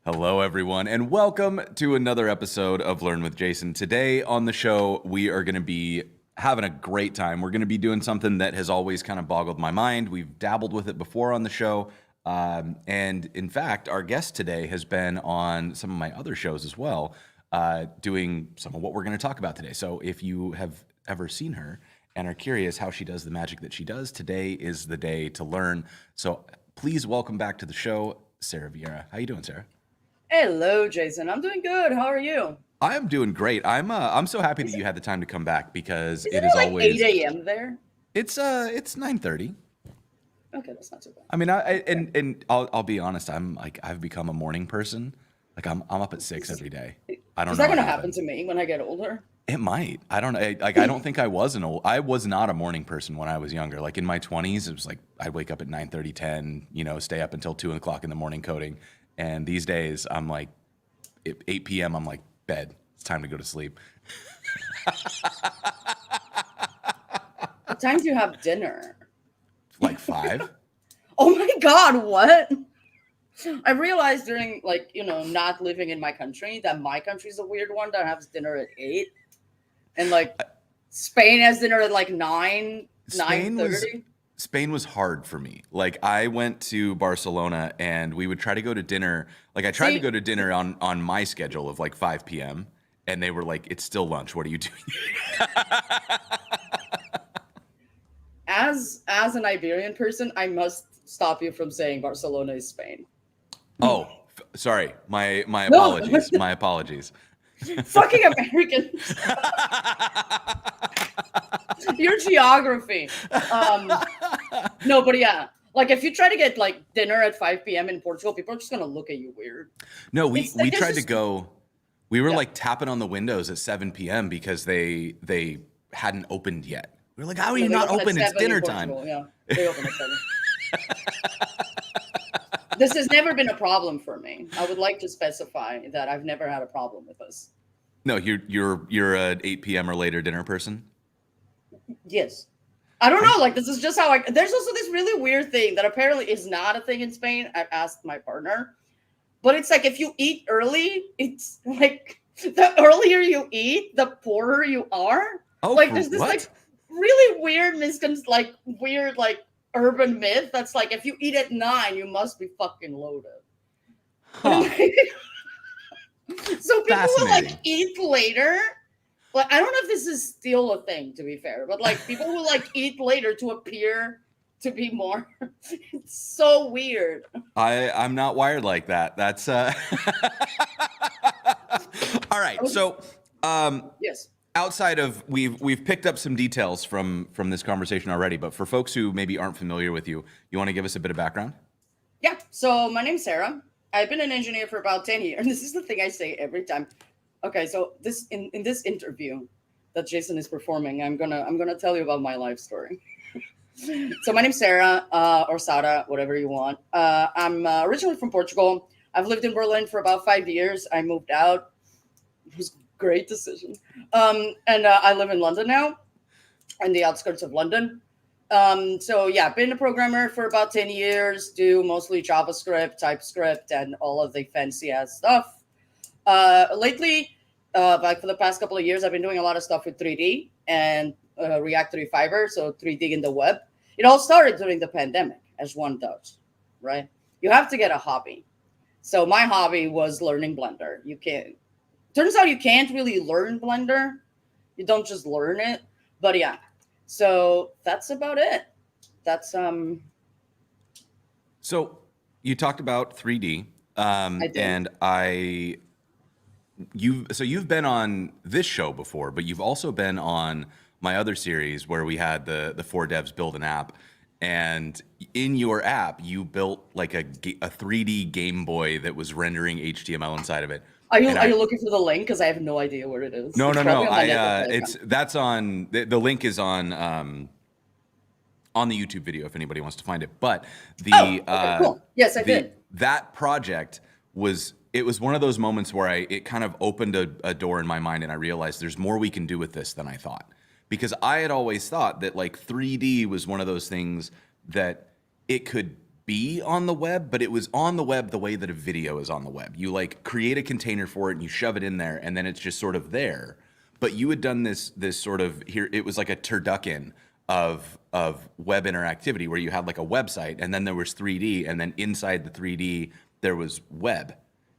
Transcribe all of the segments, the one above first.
Hello, everyone, and welcome to another episode of Learn with Jason. Today on the show, we are going to be having a great time. We're going to be doing something that has always kind of boggled my mind. We've dabbled with it before on the show. And in fact, our guest today has been on some of my other shows as well, doing some of what we're going to talk about today. So if you have ever seen her and are curious how she does the magic that she does, today is the day to learn. So please welcome back to the show, Sara Vieira. How you doing, Sara? Hello, Jason. I'm doing good. How are you? I am doing great. I'm so happy that you had the time to come back because Isn't it it is like 8 always a.m. there? it's 9:30. Okay, that's not too bad. I mean, I'll be honest. I've become a morning person. Like I'm up at 6 every day. I don't Is know that what going to happen happened. to me when I get older? It might. I don't know. I don't think I was not a morning person when I was younger. Like in my 20s, it was like I'd wake up at 9:30, 10. Stay up until 2 o'clock in the morning coding. And these days, I'm like at 8 p.m. I'm like bed. It's time to go to sleep. What time do you have dinner? Like 5. Oh my God, what? I realized during, not living in my country that my country is a weird one that has dinner at 8. And, Spain has dinner at, 9, Spain was 9:30. Spain was hard for me. Like I went to Barcelona and we would try to go to dinner. Like I tried to See, go to dinner on my schedule of like 5 p.m. and they were like, "It's still lunch. What are you doing?" as an Iberian person, I must stop you from saying Barcelona is Spain. Oh, sorry. My No, apologies. My apologies. fucking Americans. Your geography. No, but yeah. Like if you try to get dinner at 5 p.m. in Portugal, people are just gonna look at you weird. No, It's we like there's tried to just go. We were yeah. like tapping on the windows at 7 p.m. because they hadn't opened yet. We were like, "How are No, you they not open at open? It's 7 in dinner time." Portugal. Yeah. They open at 7. This has never been a problem for me. I would like to specify that I've never had a problem with this. No, you're a 8 p.m. or later dinner person. Yes. I don't I know. This is just how there's also this really weird thing that apparently is not a thing in Spain. I've asked my partner. But it's like if you eat early, it's like the earlier you eat, the poorer you are. Oh, Like for there's this what? really weird weird urban myth that's like if you eat at 9, you must be fucking loaded. But Huh. so people will Fascinating. eat later. Like I don't know if this is still a thing to be fair, but people will eat later to appear to be more. It's so weird. I'm not wired like that. That's all right. So, Yes. outside of we've picked up some details from this conversation already, but for folks who maybe aren't familiar with you, you want to give us a bit of background? Yeah, so my name's Sarah. I've been an engineer for about 10 years. This is the thing I say every time. Okay, so this in this interview that Jason is performing, I'm gonna tell you about my life story. So my name's Sarah, or Sara, whatever you want. I'm originally from Portugal. I've lived in Berlin for about 5 years. I moved out. It was a great decision. And I live in London now, in the outskirts of London. So yeah, been a programmer for about 10 years, do mostly JavaScript, TypeScript, and all of the fancy ass stuff. Lately, for the past couple of years, I've been doing a lot of stuff with 3D and React 3 Fiber, so 3D in the web. It all started during the pandemic, as one does, right? You have to get a hobby. So my hobby was learning Blender. Turns out you can't really learn Blender. You don't just learn it, but yeah. So that's about it. That's So, you talked about 3D, I did. and you've been on this show before, but you've also been on my other series where we had the four devs build an app, and in your app you built like a 3D Game Boy that was rendering HTML inside of it. Are you And are you looking for the link? Because I have no idea where it is. no, It's no, no. probably on my I network Telegram. it's that's on the link is on the YouTube video if anybody wants to find it. But Oh, okay, cool. Yes, I the did. that project was one of those moments where it kind of opened a door in my mind and I realized there's more we can do with this than I thought. Because I had always thought that like 3D was one of those things that it could be on the web, but it was on the web the way that a video is on the web. You like create a container for it and you shove it in there, and then it's just sort of there. But you had done this sort of here. It was like a turducken of web interactivity where you had like a website, and then there was 3D, and then inside the 3D there was web,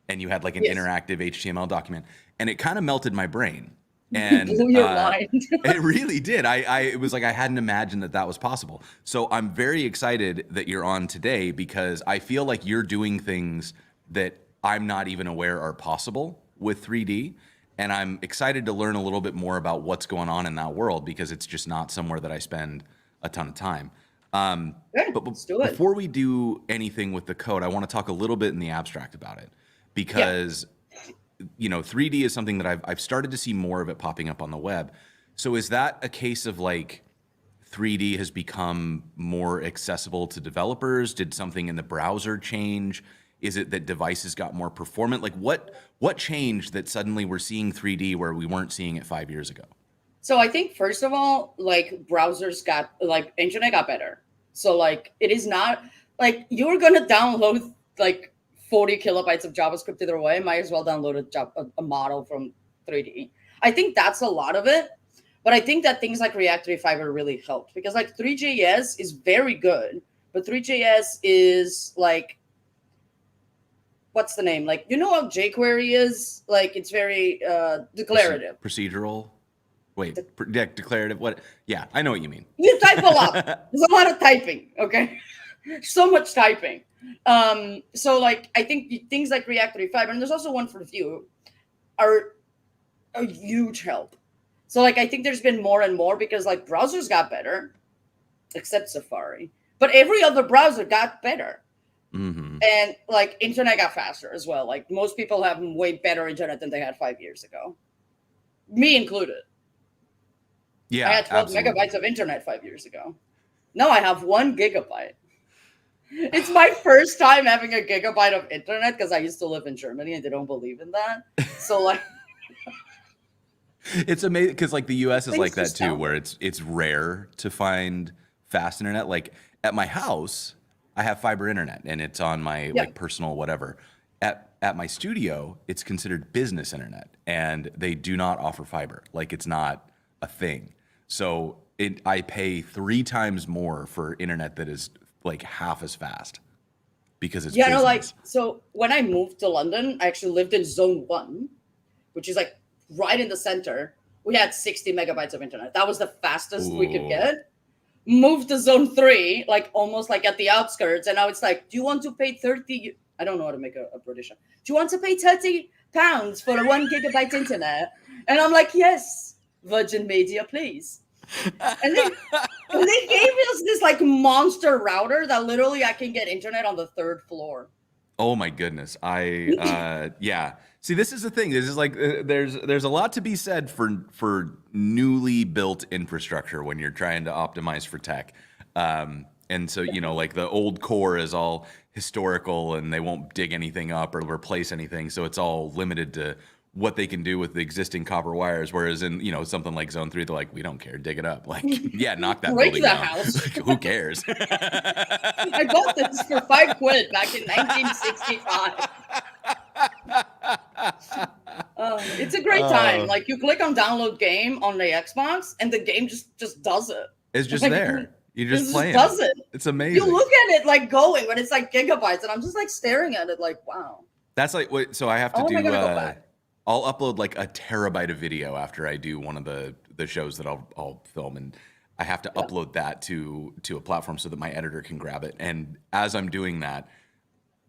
and you had like an interactive HTML document, and it kind of melted my brain. And blew your mind. It really did. It was like I hadn't imagined that was possible. So I'm very excited that you're on today because I feel like you're doing things that I'm not even aware are possible with 3D. And I'm excited to learn a little bit more about what's going on in that world because it's just not somewhere that I spend a ton of time. But let's do it. Before we do anything with the code, I want to talk a little bit in the abstract about it because 3D is something that I've started to see more of it popping up on the web. So is that a case of like 3D has become more accessible to developers? Did something in the browser change? Is it that devices got more performant? Like what changed that suddenly we're seeing 3D where we weren't seeing it 5 years ago? So I think first of all, like browsers got like internet got better. So like it is not like you're gonna download like 40 kilobytes of JavaScript either way. Might as well download a model from 3D. I think that's a lot of it. But I think that things like Reactivity Fiber really helped because like 3JS is very good, but 3JS is like, what's the name? Like, you know how jQuery is? Like, it's very declarative. Procedural? Wait, declarative? What? Yeah, I know what you mean. You type a lot. There's a lot of typing, okay? So much typing. So like I think things like Reactivity Fiber, and there's also one for Vue, are a huge help. So like I think there's been more and more because like browsers got better, except Safari, but every other browser got better. Mm-hmm. And like internet got faster as well. Like most people have way better internet than they had 5 years ago, me included. Yeah, I had 12 megabytes of internet 5 years ago. Now I have 1 gigabyte. It's my first time having a gigabyte of internet because I used to live in Germany and they don't believe in that. So like, it's amazing because like the US is like that too, astounding. where it's rare to find fast internet. Like at my house, I have fiber internet and it's on my like personal whatever. At my studio, it's considered business internet and they do not offer fiber. Like it's not a thing. So I pay 3 times more for internet that is like half as fast because it's business. No, like so when I moved to London, I actually lived in zone 1, which is like right in the center. We had 60 megabytes of internet. That was the fastest we could get. Moved to zone 3, like almost like at the outskirts, and now it's like, do you want to pay 30? I don't know how to make a British. Do you want to pay £30 for a 1 gigabyte internet? And I'm like, yes, Virgin Media, please. And they gave us this like monster router that literally I can get internet on the 3rd floor. Oh my goodness. Yeah. See, this is the thing. This is like there's a lot to be said for newly built infrastructure when you're trying to optimize for tech. And so, like the old core is all historical and they won't dig anything up or replace anything. So it's all limited to what they can do with the existing copper wires. Whereas in, something like zone 3, they're like, we don't care, dig it up. Like, yeah, knock that Break building the down. house. Like, who cares? I bought this for £5 back in 1965. It's a great time. Like you click on download game on the Xbox and the game just does it. It's just like, there. You just play it. Does it. It's amazing. You look at it like going, but it's like gigabytes, and I'm just like staring at it like, wow. That's like what. So I have to Am I do. gonna go back? I'll upload like a terabyte of video after I do one of the shows that I'll film, and I have to upload that to a platform so that my editor can grab it. And as I'm doing that,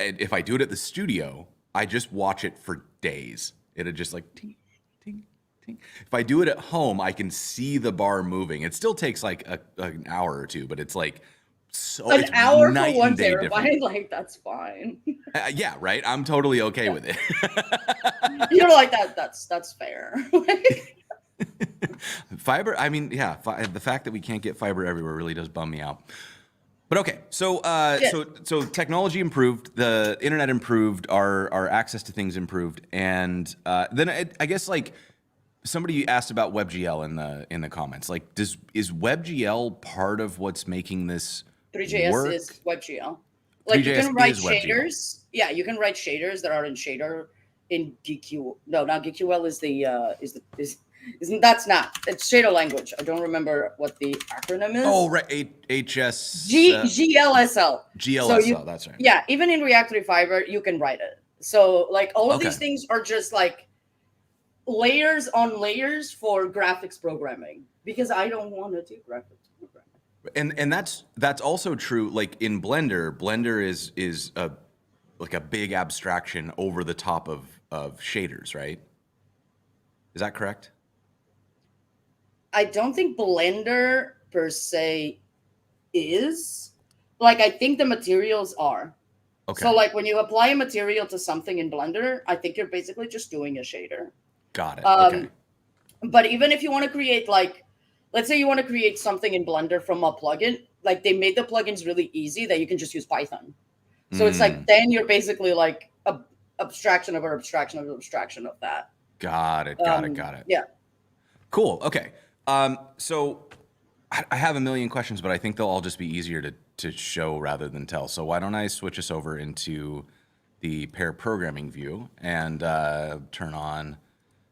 if I do it at the studio, I just watch it for days. It'll just like ting, ting, ting. If I do it at home, I can see the bar moving. It still takes like an hour or two, but it's like so an it's hour night for 1 and day terabyte. different. Like that's fine. Yeah, right. I'm totally okay with it. You're like that's fair. Fiber. I mean, yeah. The fact that we can't get fiber everywhere really does bum me out. But okay, so so technology improved, the internet improved, our access to things improved, and then I guess like somebody asked about WebGL in the comments. Like, is WebGL part of what's making this 3JS work? is WebGL. Like you 3JS can write is WebGL. shaders. Yeah, you can write shaders that are in shader in DQ. No, not DQL is that's not. It's shader language. I don't remember what the acronym is. Oh, right. HS. GLSL. So GLSL, that's right. yeah, even in React Fiber, you can write it. So like all of Okay. these things are just like layers on layers for graphics programming because I don't want to do graphics programming. And that's also true. Like in Blender is a like a big abstraction over the top of shaders, right? Is that correct? I don't think Blender per se is. Like I think the materials are. Okay. So like when you apply a material to something in Blender, I think you're basically just doing a shader. Got it. Okay. But even if you want to create like, let's say you want to create something in Blender from a plugin, like they made the plugins really easy that you can just use Python. So it's like then you're basically like a abstraction of an abstraction of an abstraction of that. Got it. Got it. Yeah. Cool. Okay. So I have a million questions, but I think they'll all just be easier to show rather than tell. So why don't I switch us over into the pair programming view and turn on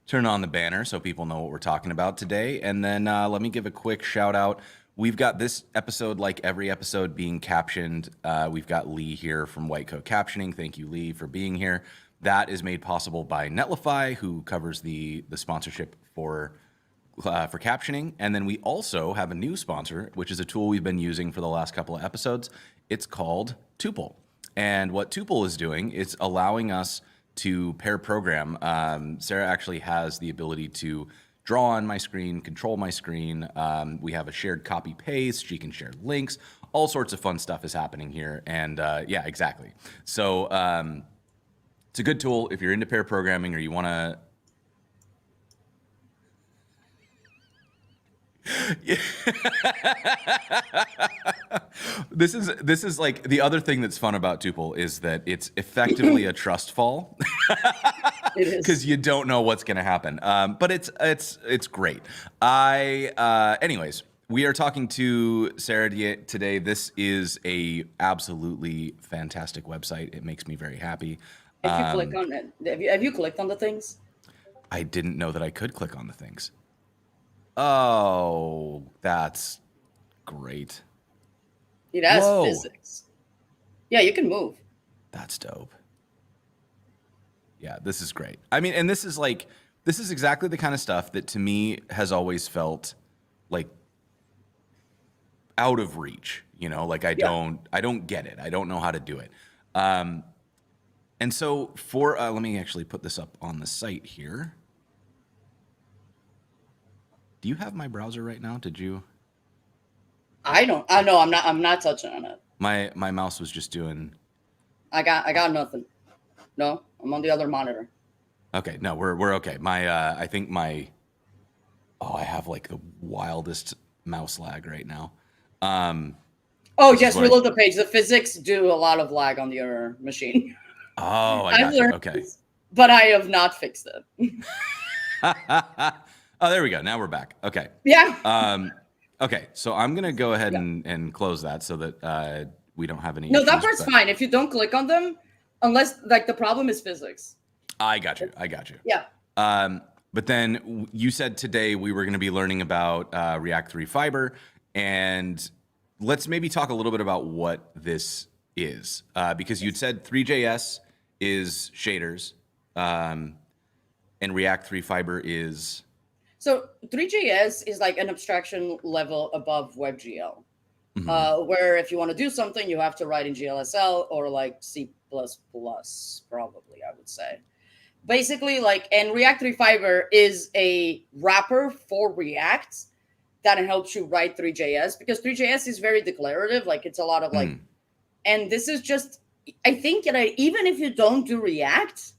the banner so people know what we're talking about today. And then let me give a quick shout out. We've got this episode, like every episode, being captioned. We've got Lee here from White Coat Captioning. Thank you, Lee, for being here. That is made possible by Netlify, who covers the sponsorship for captioning. And then we also have a new sponsor, which is a tool we've been using for the last couple of episodes. It's called Tuple. And what Tuple is doing is allowing us to pair program. Sarah actually has the ability to draw on my screen, control my screen. We have a shared copy paste. She can share links. All sorts of fun stuff is happening here. And yeah, exactly. So it's a good tool if you're into pair programming or you want to. This is like the other thing that's fun about Tuple is that it's effectively a trust fall. It is because you don't know what's going to happen. But it's great. Anyways, we are talking to Sara today. This is a absolutely fantastic website. It makes me very happy. If you click on it, have you clicked on the things? I didn't know that I could click on the things. Oh, that's great. It has Whoa. physics. Yeah, you can move. That's dope. Yeah, this is great. I mean, and this is exactly the kind of stuff that to me has always felt like out of reach, you know, like I don't get it. I don't know how to do it. And so for, let me actually put this up on the site here. Do you have my browser right now? Did you? I don't. I know. I'm not touching on it. My mouse was just doing. I got nothing. No, I'm on the other monitor. Okay, no, we're okay. I think I have like the wildest mouse lag right now. Oh yes, reload the page. The physics do a lot of lag on your machine. Oh, I got you. Okay, this, but I have not fixed it. Oh, there we go. Now we're back. Okay. Yeah. Okay, so I'm gonna go ahead and close that so that we don't have any. No, issues, that part's fine. If you don't click on them, unless like the problem is physics. I got you. Yeah. But then you said today we were going to be learning about React 3 Fiber, and let's maybe talk a little bit about what this is, because you'd said 3JS is shaders, and React 3 Fiber is. So 3JS is like an abstraction level above WebGL, where if you want to do something, you have to write in GLSL or like C++, probably, I would say. Basically, like, and React 3 Fiber is a wrapper for React that helps you write 3JS because 3JS is very declarative. Like, it's a lot of like, and this is just, I think that even if you don't do React,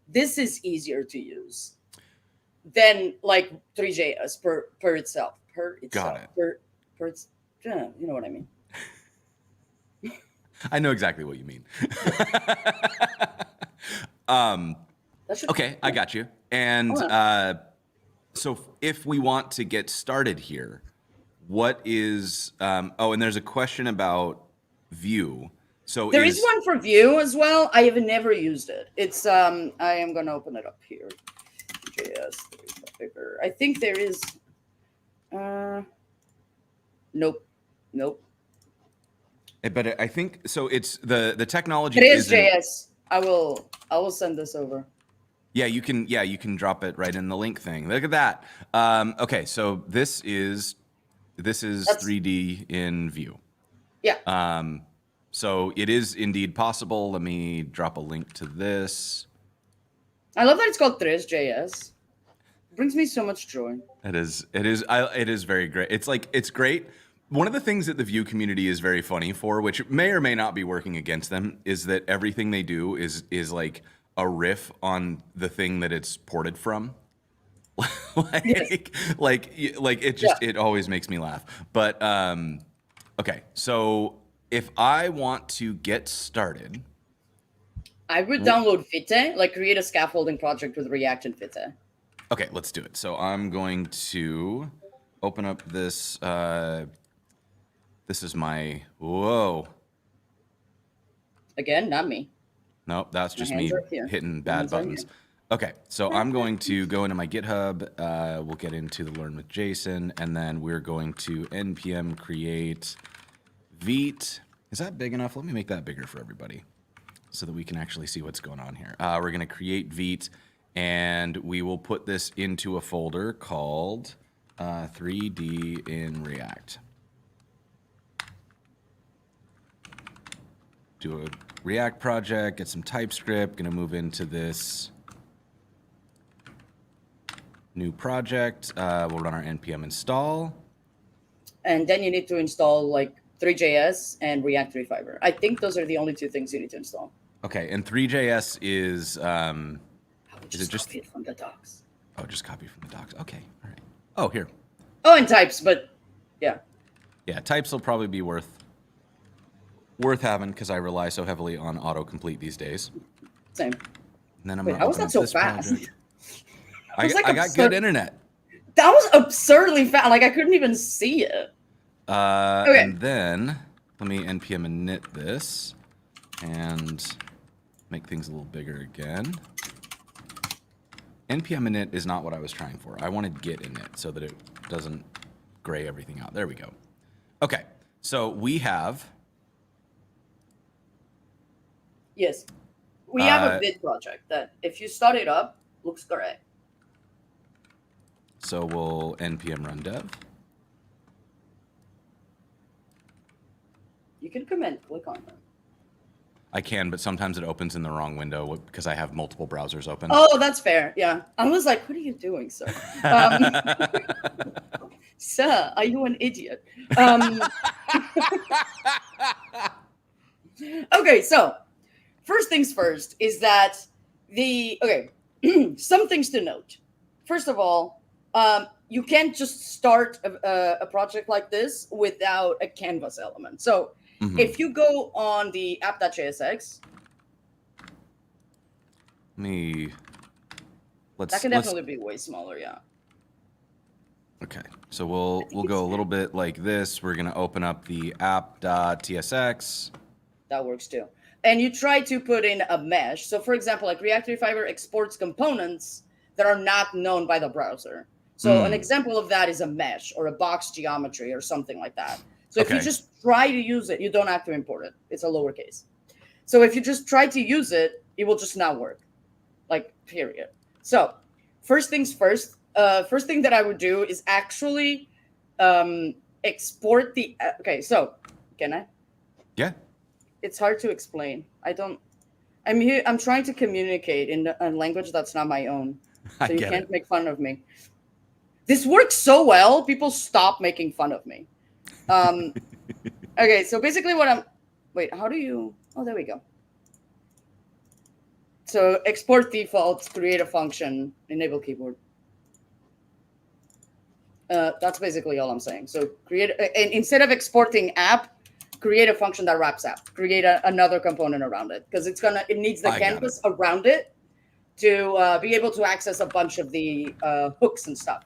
this is easier to use than like 3JS per itself. Got it. You know what I mean? I know exactly what you mean. Okay, I got you. And so if we want to get started here, what is, and there's a question about Vue. So There is one for Vue as well. I have never used it. It's I am gonna open it up here. JS bigger. I think there is. Nope. But I think so. It's the technology. It is JS. I will send this over. Yeah, you can drop it right in the link thing. Look at that. Okay, so this is 3D in Vue. Yeah. So it is indeed possible. Let me drop a link to this. I love that it's called 3JS. It brings me so much joy. It is very great. It's great. One of the things that the Vue community is very funny for, which may or may not be working against them, is that everything they do is like a riff on the thing that it's ported from. like it just it always makes me laugh. But okay, so if I want to get started, I would download Vite, like create a scaffolding project with React and Vite. Okay, let's do it. So I'm going to open up this. This is my Again, not me. Nope, that's just me hitting bad buttons. Okay, so I'm going to go into my GitHub. We'll get into the Learn with Jason, and then we're going to npm create Vite. Is that big enough? Let me make that bigger for everybody so that we can actually see what's going on here. We're going to create Vite, and we will put this into a folder called 3D in React. Do a React project, get some TypeScript, gonna move into this new project. We'll run our npm install. And then you need to install like 3JS and React 3 Fiber. I think those are the only two things you need to install. Okay, and 3JS is it just copy it from the docs? Oh, just copy from the docs. Okay, all right. Oh, here. Oh, and types, but yeah. Yeah, types will probably be worth having because I rely so heavily on autocomplete these days. Same. And then I'm Wait, how was that so fast? I got good internet. That was absurdly fast. Like I couldn't even see it. Okay. And then let me npm init this and make things a little bigger again. npm init is not what I was trying for. I wanted git init so that it doesn't gray everything out. There we go. Okay, so we have. Yes, we have a Vite project that, if you start it up, looks great. So we'll npm run dev. You can command click on them. I can, but sometimes it opens in the wrong window because I have multiple browsers open. Oh, that's fair. Yeah, I was like, "What are you doing, sir?" Sir, are you an idiot? Okay, so. First things first is that some things to note. First of all, you can't just start a project like this without a canvas element. So if you go on the app.jsx, that can definitely be way smaller, yeah. Okay, so we'll go a little bit like this. We're gonna open up the app.tsx. That works too. And you try to put in a mesh. So for example, like React 3 Fiber exports components that are not known by the browser. So an example of that is a mesh or a box geometry or something like that. So if you just try to use it, you don't have to import it. It's a lowercase. So if you just try to use it, it will just not work. Like, period. So first things first, first thing that I would do is actually export the, okay, so can I? Yeah. It's hard to explain. I'm trying to communicate in a language that's not my own. So you can't make fun of me. This works so well, people stop making fun of me. Okay, so basically how do you, oh, there we go. So export defaults, create a function, enable keyboard. That's basically all I'm saying. So and instead of exporting app, create a function that wraps app. Create another component around it because it needs the canvas around it to be able to access a bunch of the hooks and stuff.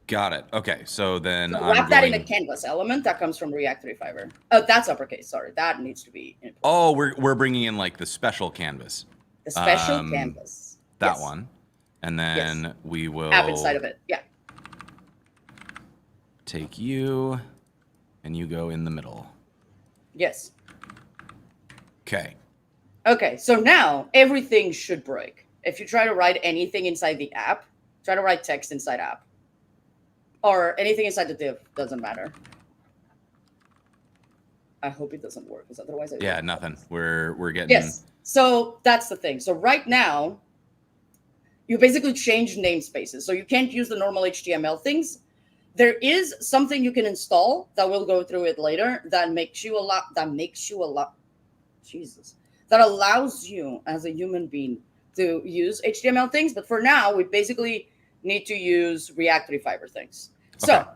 Got it. Okay, so then So I'm wrap that in a going. canvas element that comes from Reactory Fiber. Oh, that's uppercase. Sorry, that needs to be input. Oh, we're bringing in like the special canvas. The special canvas. That Yes. one, and then we will App inside of it. Yeah. take you, and you go in the middle. Yes. Okay. Okay, so now everything should break. If you try to write anything inside the app, try to write text inside app. Or anything inside the div, doesn't matter. I hope it doesn't work, because otherwise I Yeah, nothing. We're getting. Yes. So that's the thing. So right now, you basically change namespaces. So you can't use the normal HTML things. There is something you can install that we'll go through it later that makes you a lot. Jesus. That allows you as a human being to use HTML things. But for now, we basically need to use Reactory Fiber things. So, Okay.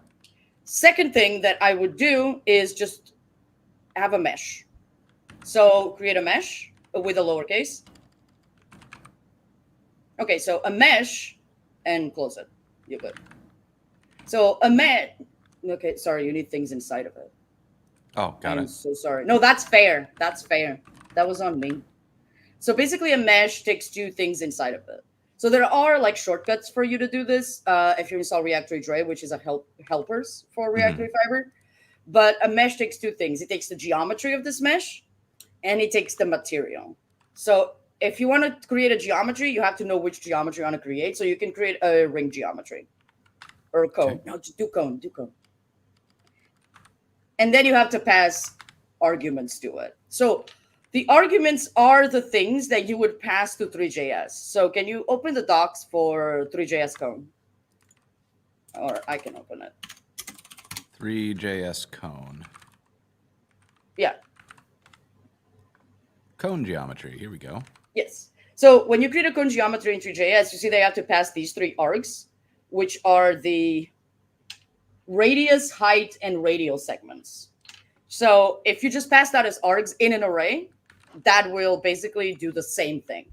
second thing that I would do is just have a mesh. So create a mesh with a lowercase. Okay, so a mesh and close it. You're good. So a mesh. Okay, sorry, you need things inside of it. Oh, got I'm it. so sorry. No, that's fair. That's fair. That was on me. So basically, a mesh takes two things inside of it. So there are like shortcuts for you to do this if you install LWJ, which is a helpers for Reactory Fiber. But a mesh takes two things. It takes the geometry of this mesh, and it takes the material. So if you want to create a geometry, you have to know which geometry you want to create. So you can create a ring geometry or a cone. Okay. No, just do cone. And then you have to pass arguments to it. So the arguments are the things that you would pass to Three.js. So can you open the docs for Three.js cone? Or I can open it. Three.js cone. Yeah. Cone geometry. Here we go. Yes. So when you create a cone geometry in Three.js, you see they have to pass these three args, which are the radius, height, and radial segments. So if you just pass that as args in an array, that will basically do the same thing.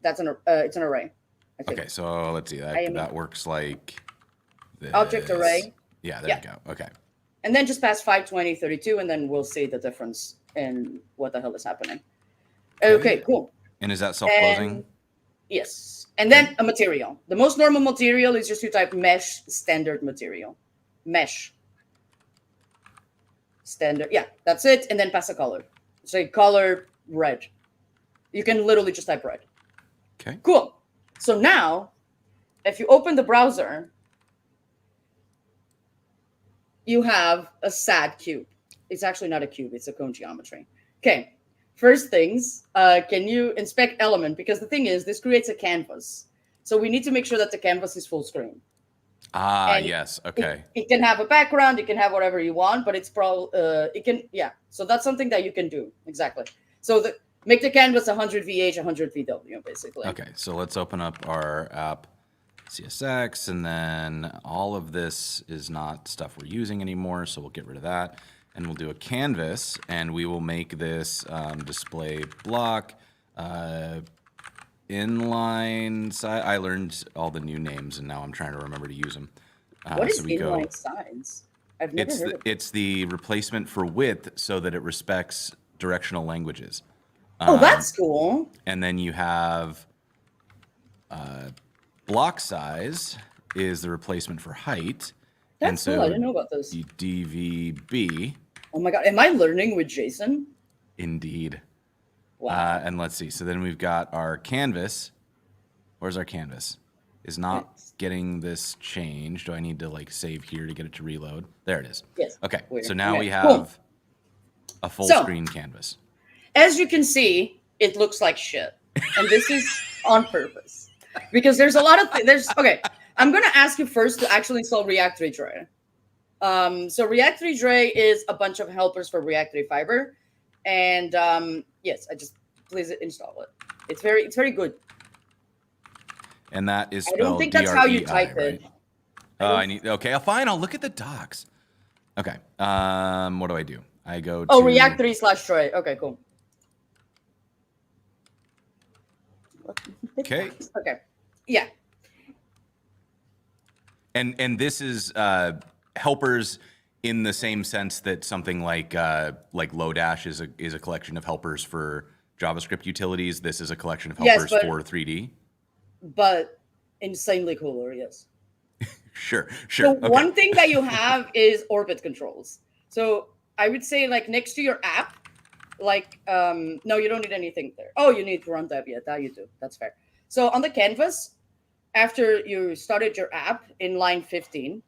That's it's an array. Okay, so let's see. That works like this. Object array. Yeah, there we go. Okay. And then just pass 520, 32, and then we'll see the difference in what the hell is happening. Okay, cool. And is that self-closing? Yes. And then a material. The most normal material is just to type mesh standard material. Mesh. Standard. Yeah, that's it. And then pass a color. Say color red. You can literally just type red. Okay. Cool. So now, if you open the browser, you have a sad cube. It's actually not a cube. It's a cone geometry. Okay. First things, can you inspect element? Because the thing is, this creates a canvas. So we need to make sure that the canvas is full screen. And yes. Okay. It can have a background. It can have whatever you want, but it's probably, yeah. So that's something that you can do. Exactly. So make the canvas 100 VH, 100 VW, basically. Okay. So let's open up our app CSX, and then all of this is not stuff we're using anymore. So we'll get rid of that. And we'll do a canvas, and we will make this display block, inline side. I learned all the new names, and now I'm trying to remember to use them. What is inline sides? I've never heard of it. It's the replacement for width so that it respects directional languages. Oh, that's cool. And then you have block size is the replacement for height. That's cool. I didn't know about this. DVB. Oh my God. Am I learning with Jason? Indeed. Wow. And let's see. So then we've got our canvas. Where's our canvas? Is not getting this changed. Do I need to like save here to get it to reload? There it is. Yes. Okay. Weird. So now Okay, we have a full screen canvas. As you can see, it looks like shit. And this is on purpose. Because there's a lot of okay. I'm gonna ask you first to actually install React3Dre. So React3Dre is a bunch of helpers for Reactory Fiber. And yes, please install it. It's very good. And that is spelled I don't think that's how you type right? it. Okay, fine. I'll look at the docs. Okay. What do? I go to React3/Dre. Okay, cool. Okay. Okay. Yeah. And this is helpers in the same sense that something like Lodash is a collection of helpers for JavaScript utilities. This is a collection of helpers for 3D. But insanely cooler, yes. Sure. So Okay. one thing that you have is orbit controls. So I would say like next to your app, like no, you don't need anything there. Oh, you need run dev. Yeah, that you do. That's fair. So on the canvas, after you started your app in line 15,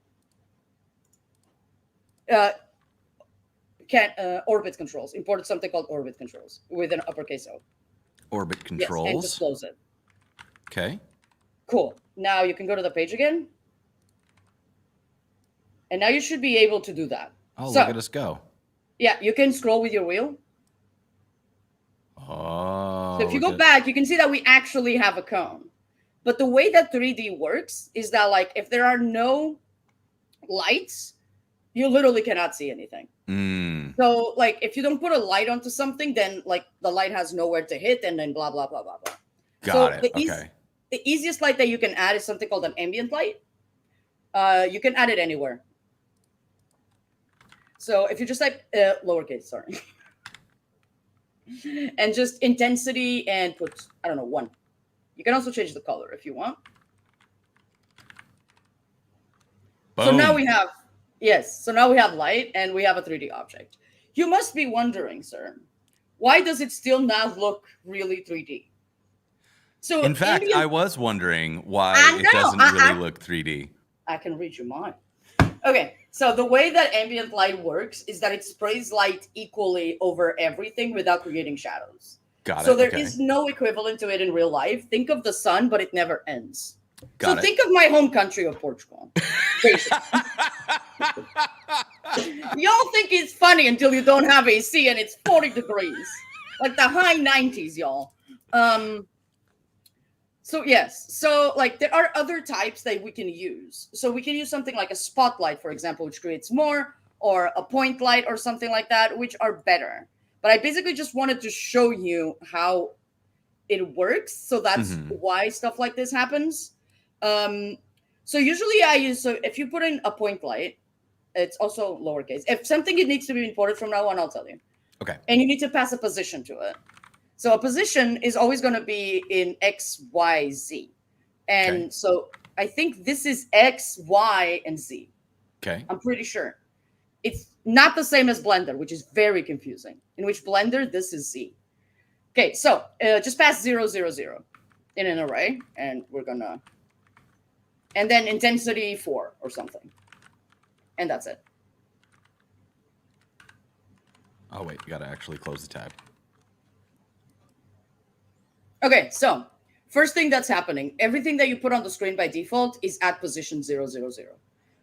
orbit controls. Imported something called orbit controls with an uppercase O. Orbit controls. Yes, and just close it. Okay. Cool. Now you can go to the page again. And now you should be able to do that. Oh, look at us go. Yeah, you can scroll with your wheel. Oh. So if you go back, you can see that we actually have a cone. But the way that 3D works is that, like, if there are no lights, you literally cannot see anything. So, like, if you don't put a light onto something, then, like, the light has nowhere to hit, and then blah, blah, blah, blah, blah. Got it. Okay. The easiest light that you can add is something called an ambient light. You can add it anywhere. So if you just type lowercase, sorry, and just intensity and put, I don't know, 1. You can also change the color if you want. Boom. So now we have, so now we have light and we have a 3D object. You must be wondering, sir, why does it still not look really 3D? So in fact, I was wondering why it doesn't really look 3D. I can read your mind. Okay, so the way that ambient light works is that it sprays light equally over everything without creating shadows. Got it. So there is no equivalent to it in real life. Think of the sun, but it never ends. Think of my home country of Portugal. Y'all think it's funny until you don't have AC and it's 40 degrees. Like the high 90s, y'all. So yes, so like there are other types that we can use. So we can use something like a spotlight, for example, which creates more, or a point light or something like that, which are better. But I basically just wanted to show you how it works. So that's why stuff like this happens. So usually I use, so if you put in a point light, it's also lowercase. If something needs to be imported from now on, I'll tell you. Okay. And you need to pass a position to it. So a position is always going to be in X, Y, Z. And so I think this is X, Y, and Z. Okay. I'm pretty sure. It's not the same as Blender, which is very confusing. In which Blender, this is Z. Okay, so just pass 0, 0, 0 in an array. And we're going to... And then intensity 4 or something. And that's it. Oh, wait. You got to actually close the tab. Okay, so first thing that's happening, everything that you put on the screen by default is at position 0, 0, 0,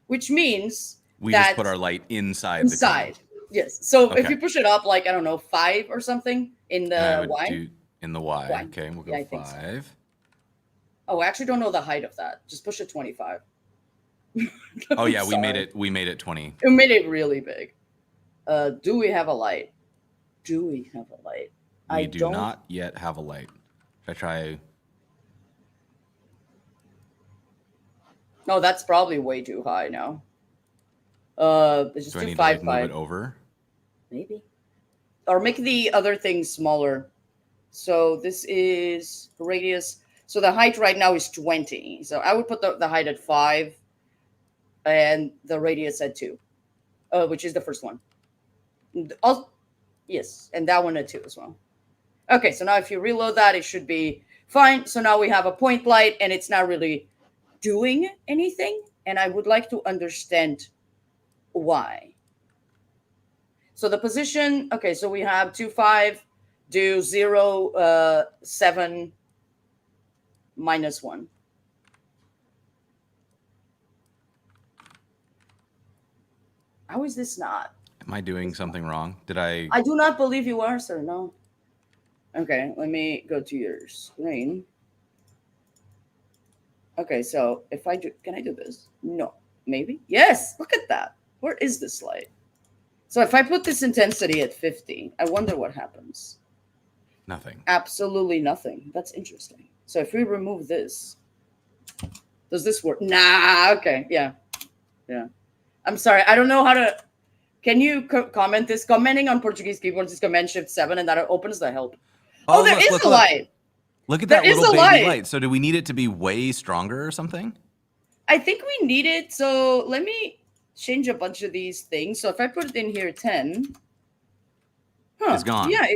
which means we just put our light inside the cone. Yes. So if you push it up, like, I don't know, 5 or something in the Y. In the Y. Okay, we'll go 5. So. Oh, I actually don't know the height of that. Just push it 25. Oh yeah, we made it 20. We made it really big. Do we have a light? Do we have a light? We do not yet have a light. Should I try? No, that's probably way too high now. Let's just do 5, 5. Move it over? Maybe. Or make the other thing smaller. So this is radius. So the height right now is 20. So I would put the height at 5 and the radius at 2, which is the first one. Yes, and that one at 2 as well. Okay, so now if you reload that, it should be fine. So now we have a point light, and it's not really doing anything. And I would like to understand why. So the position, okay, so we have 2, 5, do 0, 7, -1. How is this not? Am I doing something wrong? Did I? I do not believe you are, sir. No. Okay, let me go to your screen. Okay, so if I do, can I do this? No, maybe. Yes, look at that. Where is this light? So if I put this intensity at 50, I wonder what happens. Nothing. Absolutely nothing. That's interesting. So if we remove this, Does this work? Nah. Okay. Yeah. Yeah. I'm sorry. I don't know how to. Can you comment this? Commenting on Portuguese keyboards is Command Shift 7, and that opens the help. Oh, there is a light. Look at There that is little a baby light. light. So do we need it to be way stronger or something? I think we need it. So let me change a bunch of these things. So if I put it in here 10, It's gone. Yeah,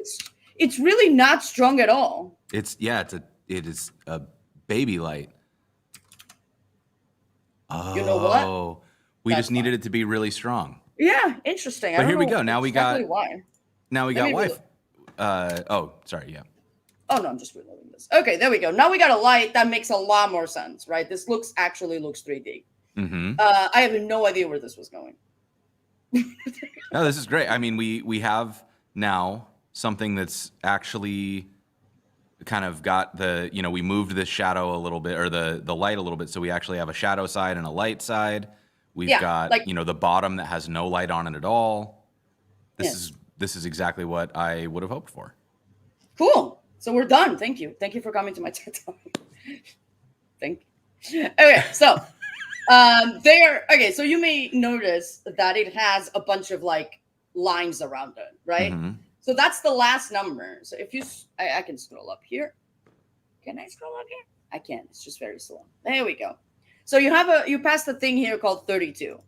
it's really not strong at all. It is a baby light. Oh, You know what? we just needed it to be really strong. Yeah, interesting. But here we go. Now we got why. Now we got Wi-Fi. Oh, sorry. Yeah. Oh no, I'm just reloading this. Okay, there we go. Now we got a light that makes a lot more sense, right? This actually looks 3D. Mm-hmm. I have no idea where this was going. No, this is great. I mean, we have now something that's actually kind of got the, we moved the shadow a little bit, or the light a little bit, so we actually have a shadow side and a light side. We've got the bottom that has no light on it at all. This is exactly what I would have hoped for. Cool. So we're done. Thank you. Thank you for coming to my TED Talk. Thank you. Okay, so okay, so you may notice that it has a bunch of like lines around it, right? Mm-hmm. So that's the last number. So if you, I can scroll up here. Can I scroll up here? I can. It's just very slow. There we go. So you passed a thing here called 32.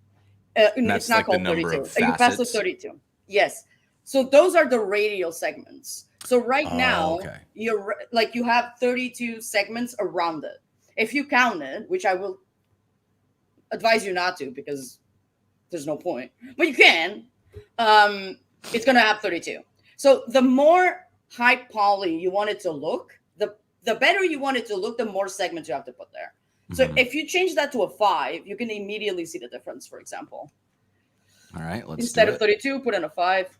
It's not called 32. You passed the 32. Yes. So those are the radial segments. So right now, you have 32 segments around it. If you count it, which I will advise you not to because there's no point, but you can, it's going to have 32. So the more high poly you want it to look, the better you want it to look, the more segments you have to put there. So if you change that to a 5, you can immediately see the difference, for example. All right, let's Instead of 32, put in a 5.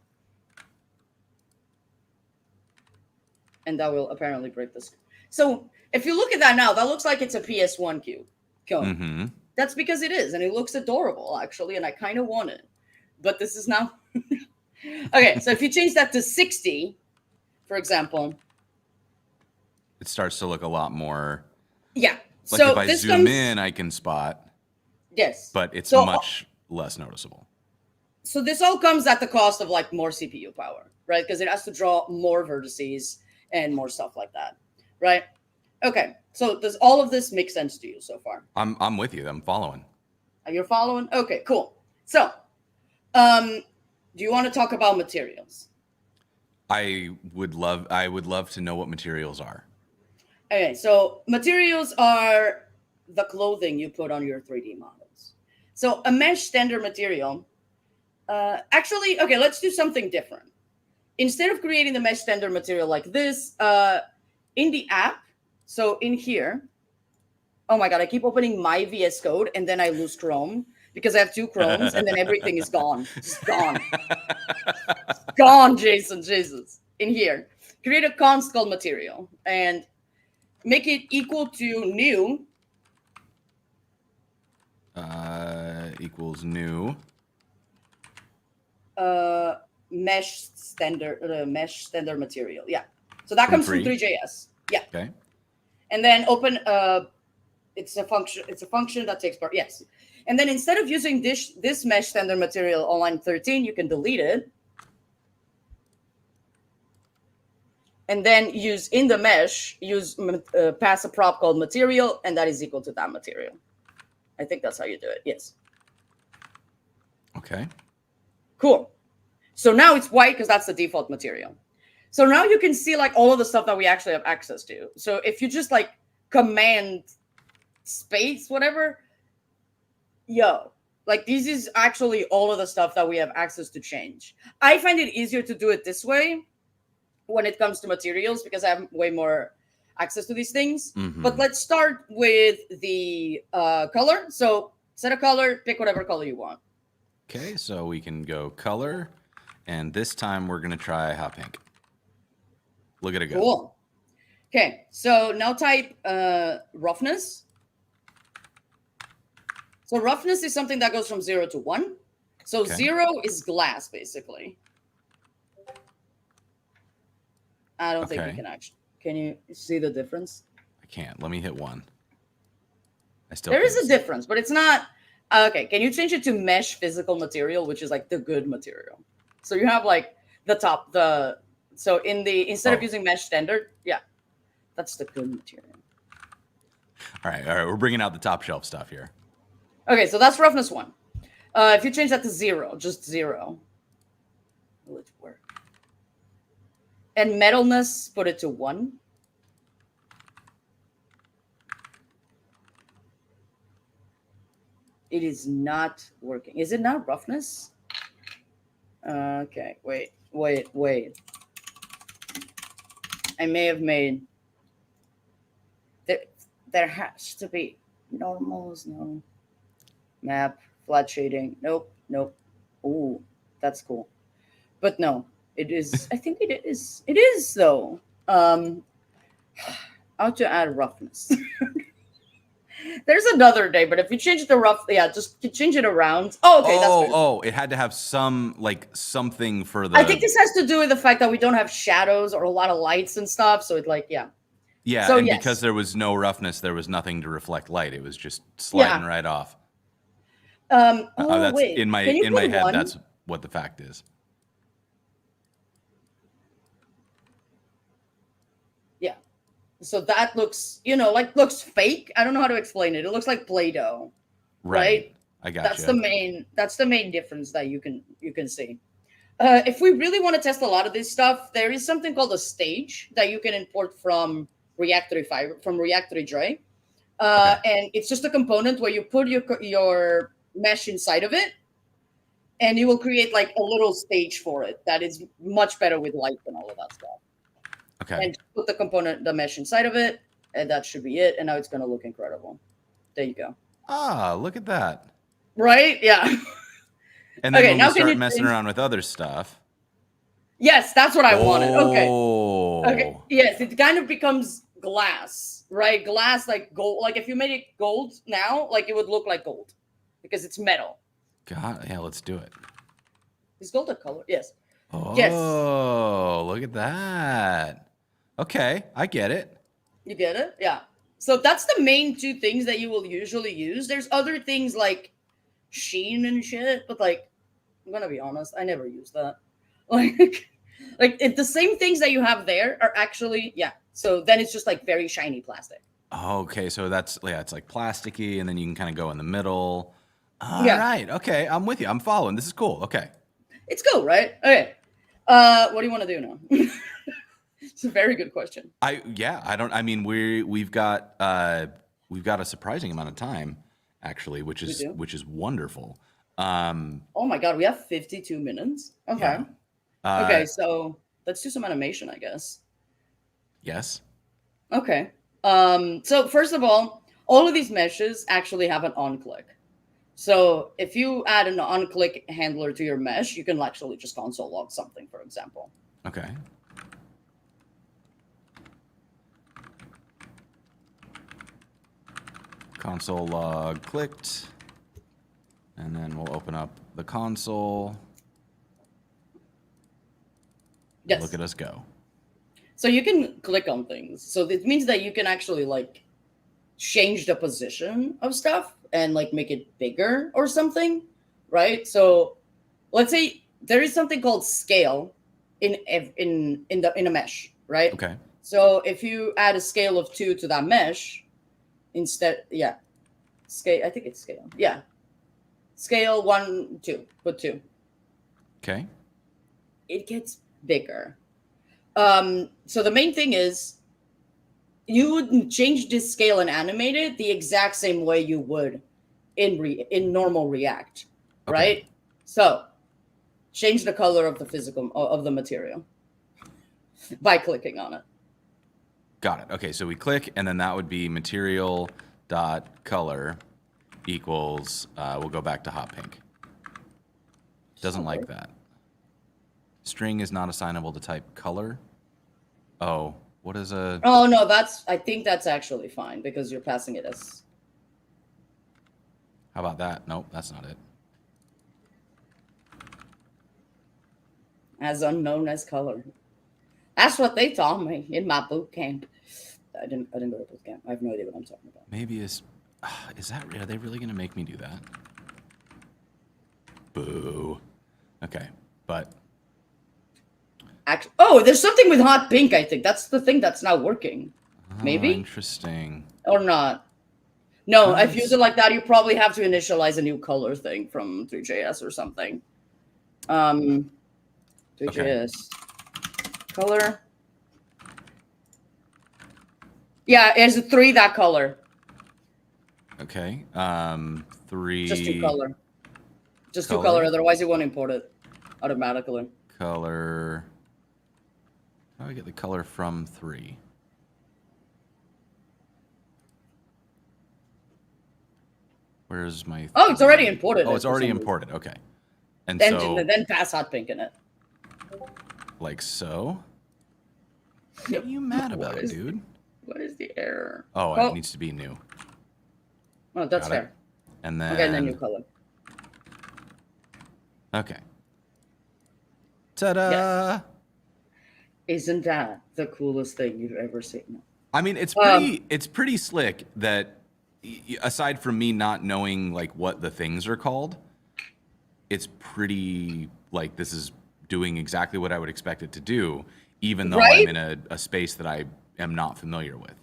And that will apparently break this. So if you look at that now, that looks like it's a PS1 cube. Mm-hmm. That's because it is, and it looks adorable, actually, and I kind of want it. But this is now... Okay, so if you change that to 60, for example... It starts to look a lot more... Yeah. Like so if I zoom in, I can spot. Yes. But it's much less noticeable. So this all comes at the cost of like more CPU power, right? Because it has to draw more vertices and more stuff like that, right? Okay, so does all of this make sense to you so far? I'm with you. I'm following. You're following? Okay, cool. So, do you want to talk about materials? I would love to know what materials are. Okay, so materials are the clothing you put on your 3D models. So a mesh standard material, actually, okay, let's do something different. Instead of creating the mesh standard material like this, in the app, so in here, oh my God, I keep opening my VS Code and then I lose Chrome because I have 2 Chromes and then everything is gone. Just gone. Gone, Jason, Jesus. In here, create a const called material and make it equal to new. Equals new. Mesh standard material. Yeah. So that comes from 3JS. Yeah. Okay. And then open it's a function that takes part. Yes. And then instead of using this mesh standard material on line 13, you can delete it. And then in the mesh, pass a prop called material, and that is equal to that material. I think that's how you do it. Yes. Okay. Cool. So now it's white because that's the default material. So now you can see like all of the stuff that we actually have access to. So if you just like command space, whatever, like this is actually all of the stuff that we have access to change. I find it easier to do it this way when it comes to materials because I have way more access to these things. Mm-hmm. But let's start with the color. So set a color, pick whatever color you want. Okay, so we can go color, and this time we're going to try hot pink. Look at it go. Cool. Okay, so now type roughness. So roughness is something that goes from 0 to 1. So 0 is glass, basically. I don't think you can actually. Can you see the difference? I can't. Let me hit 1. There is a difference, but it's not. Okay, can you change it to mesh physical material, which is like the good material? So you have like the top, so instead of using mesh standard, yeah, that's the good material. All right, we're bringing out the top shelf stuff here. Okay, so that's roughness 1. If you change that to 0, just 0, will it work? And metalness, put it to 1. It is not working. Is it not roughness? Okay, wait. I may have made... There has to be normals, no. Map, flat shading, nope. Ooh, that's cool. But no, it is... I think it is though. How to add roughness. There's another day, but if you change it to rough, just change it around. Oh, okay, that's good. It had to have something for the... I think this has to do with the fact that we don't have shadows or a lot of lights and stuff, so it Yeah, so, and yes, because there was no roughness, there was nothing to reflect light. It was just sliding right off. That's wait. In my head, that's what the fact is. Yeah. So that looks, looks fake. I don't know how to explain it. It looks like Play-Doh. Right? I got that's you. That's the main difference that you can see. If we really want to test a lot of this stuff, there is something called a stage that you can import from Reactory. And it's just a component where you put your mesh inside of it, and you will create like a little stage for it that is much better with light and all of that stuff. Okay. And put the mesh inside of it, and that should be it. And now it's going to look incredible. There you go. Ah, look at that. Right? Yeah. And then when we start messing around with other stuff. Yes, that's what I wanted. Okay. Yes, it kind of becomes glass, right? Glass like gold. Like if you made it gold now, like it would look like gold because it's metal. God, yeah, let's do it. Is gold a color? Yes. Oh, yes. Look at that. Okay, I get it. You get it? Yeah. So that's the main 2 things that you will usually use. There's other things like sheen and shit, but like, I'm gonna be honest, I never use that. The same things that you have there are actually, so then it's just like very shiny plastic. Okay, so it's like plasticky, and then you can kind of go in the middle. All right, okay, I'm with you. I'm following. This is cool. Okay. It's cool, right? Okay. What do you want to do now? It's a very good question. We've got a surprising amount of time, actually, which is wonderful. Oh my God, we have 52 minutes. Okay. Yeah. Okay, so let's do some animation, I guess. Yes. Okay. So first of all of these meshes actually have an on-click. So if you add an on-click handler to your mesh, you can actually just console log something, for example. Okay. Console log clicked. And then we'll open up the console. Yes. Look at us go. So you can click on things. So it means that you can actually like change the position of stuff and like make it bigger or something, right? So let's say there is something called scale in a mesh, right? Okay. So if you add a scale of 2 to that mesh, scale. I think it's scale. Yeah. Scale 1, 2. Put 2. Okay. It gets bigger. So the main thing is you would change this scale and animate it the exact same way you would in normal React, right? Okay. So change the color of the material by clicking on it. Got it. Okay, so we click, and then that would be material dot color equals. We'll go back to hot pink. Doesn't like that. String is not assignable to type color. Oh, what is a... Oh, no, I think that's actually fine because you're passing it as... How about that? Nope, that's not it. As unknown as color. That's what they taught me in my boot camp. I didn't go to boot camp. I have no idea what I'm talking about. Maybe it's... Are they really going to make me do that? Boo. Okay, but Actually, oh, there's something with hot pink. I think that's the thing that's not working. Maybe interesting. or not. No, if you use Nice. it like that, you probably have to initialize a new color thing from 3JS or something. 3JS color. Yeah, it's a 3 that color. Okay. 3. Just 2 color. Just 2 color. Otherwise, it won't import it automatically. Color. How do I get the color from 3? Where's my? Oh, it's already imported. Oh, it's already imported. Okay. And then pass hot pink in it. Like so. What are you mad about, dude? What is the error? Oh, it needs to be new. Oh, that's fair. And then. Okay, and then new color. Okay. Ta-da! Yes. Isn't that the coolest thing you've ever seen? I mean, it's pretty slick that, aside from me not knowing like what the things are called, it's pretty like this is doing exactly what I would expect it to do, even though I'm in a space that I am not familiar with.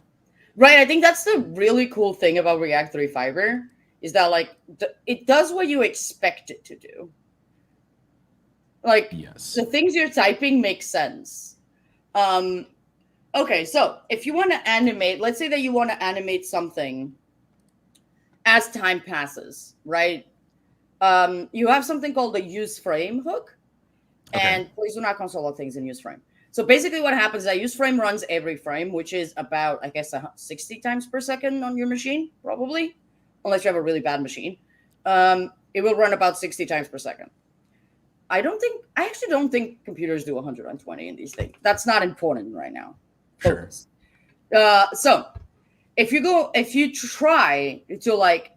Right. I think that's the really cool thing about React 3 Fiber is that like it does what you expect it to do. Like the things you're typing make sense. Okay, so if you want to animate, let's say that you want to animate something as time passes, right? You have something called the use frame hook. And please do not console log things in use frame. So basically what happens is that use frame runs every frame, which is about, I guess, 60 times per second on your machine, probably, unless you have a really bad machine. It will run about 60 times per second. I actually don't think computers do 120 in these things. That's not important right now. Sure. So if you try to like,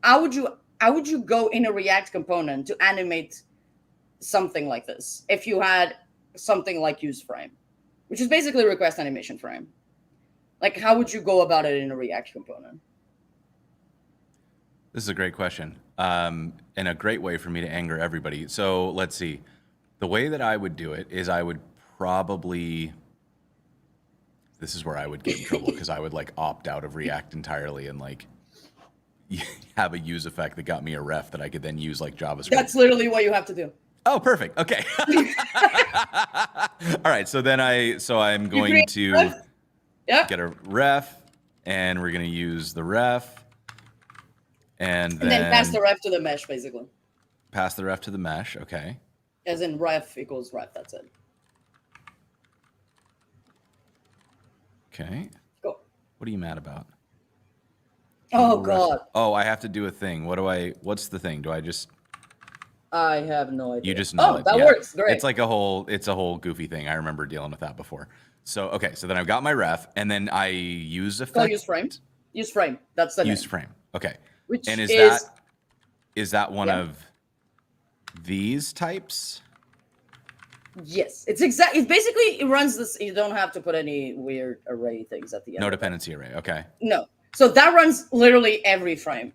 how would you go in a React component to animate something like this? If you had something like use frame, which is basically a request animation frame, like how would you go about it in a React component? This is a great question, and a great way for me to anger everybody. So let's see. The way that I would do it is I would probably, this is where I would get in trouble because I would like opt out of React entirely and like have a use effect that got me a ref that I could then use like JavaScript. That's literally what you have to do. Oh, perfect. Okay. All right. So then I'm going to get a ref, and we're going to use the ref. And then pass the ref to the mesh, basically. Pass the ref to the mesh, okay. As in ref equals ref, that's it. Okay. Cool. What are you mad about? Oh, God. Oh, I have to do a thing. What's the thing? I have no idea. You just know it. That works. Great. It's like a whole goofy thing. I remember dealing with that before. So, okay. So then I've got my ref, and then I use effect. Oh, use frame. Use frame. That's the use name. frame. Okay. Which and is that one of these types? Yes, it's basically it runs this. You don't have to put any weird array things at the end. No dependency array. Okay. No. So that runs literally every frame.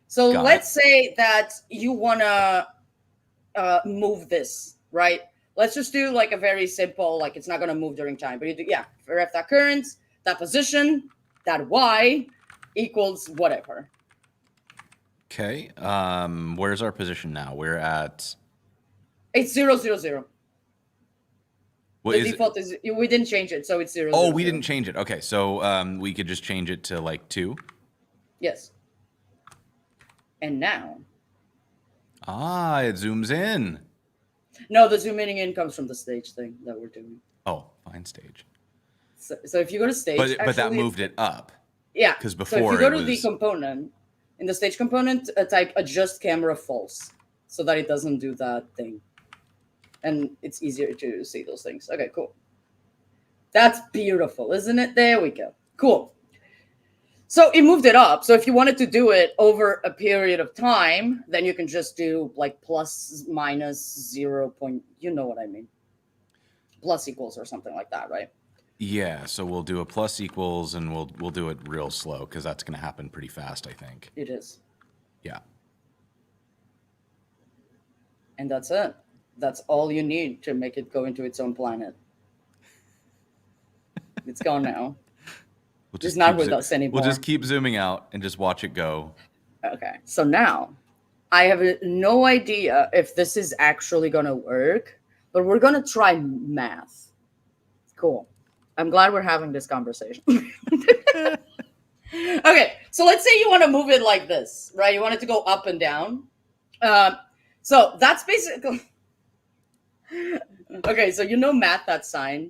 So let's say that you want to move this, right? Let's just do like a very simple, like it's not going to move during time, but you do, ref that current, that position, that y equals whatever. Okay. Where's our position now? We're at. It's 0, 0, 0. What the default is we didn't change it, so it's 0. Oh, 0, we 0. didn't change it. Okay, so we could just change it to like 2. Yes. And now. It zooms in. No, the zooming in comes from the stage thing that we're doing. Oh, find stage. So if you go to stage, but that moved it up. Yeah. Because before so if you go to the component, in the stage component, type adjust camera false so that it doesn't do that thing. And it's easier to see those things. Okay, cool. That's beautiful, isn't it? There we go. Cool. So it moved it up. So if you wanted to do it over a period of time, then you can just do like plus minus 0. You know what I mean? Plus equals or something like that, right? Yeah, so we'll do a plus equals, and we'll do it real slow because that's going to happen pretty fast, I think. It is. Yeah. And that's it. That's all you need to make it go into its own planet. It's gone now. It's not with us anymore. We'll just keep zooming out and just watch it go. Okay, so now I have no idea if this is actually going to work, but we're going to try math. Cool. I'm glad we're having this conversation. Okay, so let's say you want to move it like this, right? You want it to go up and down. So that's basically... Okay, so you know math, that sign.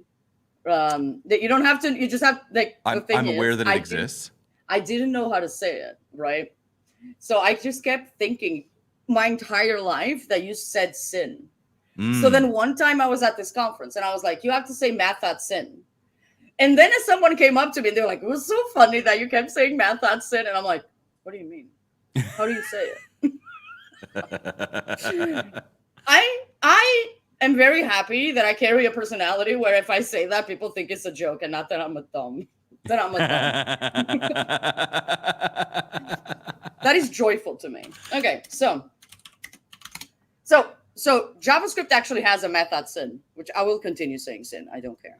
That you don't have to, you just have, like, I'm aware that it exists. I didn't know how to say it, right? So I just kept thinking my entire life that you said sin. So then one time I was at this conference and I was like, you have to say math, that's sin. And then as someone came up to me, they're like, it was so funny that you kept saying math, that's sin. And I'm like, what do you mean? How do you say it? I am very happy that I carry a personality where if I say that, people think it's a joke and not that I'm a thumb. That I'm a thumb. That is joyful to me. Okay, so JavaScript actually has a method sin, which I will continue saying sin. I don't care.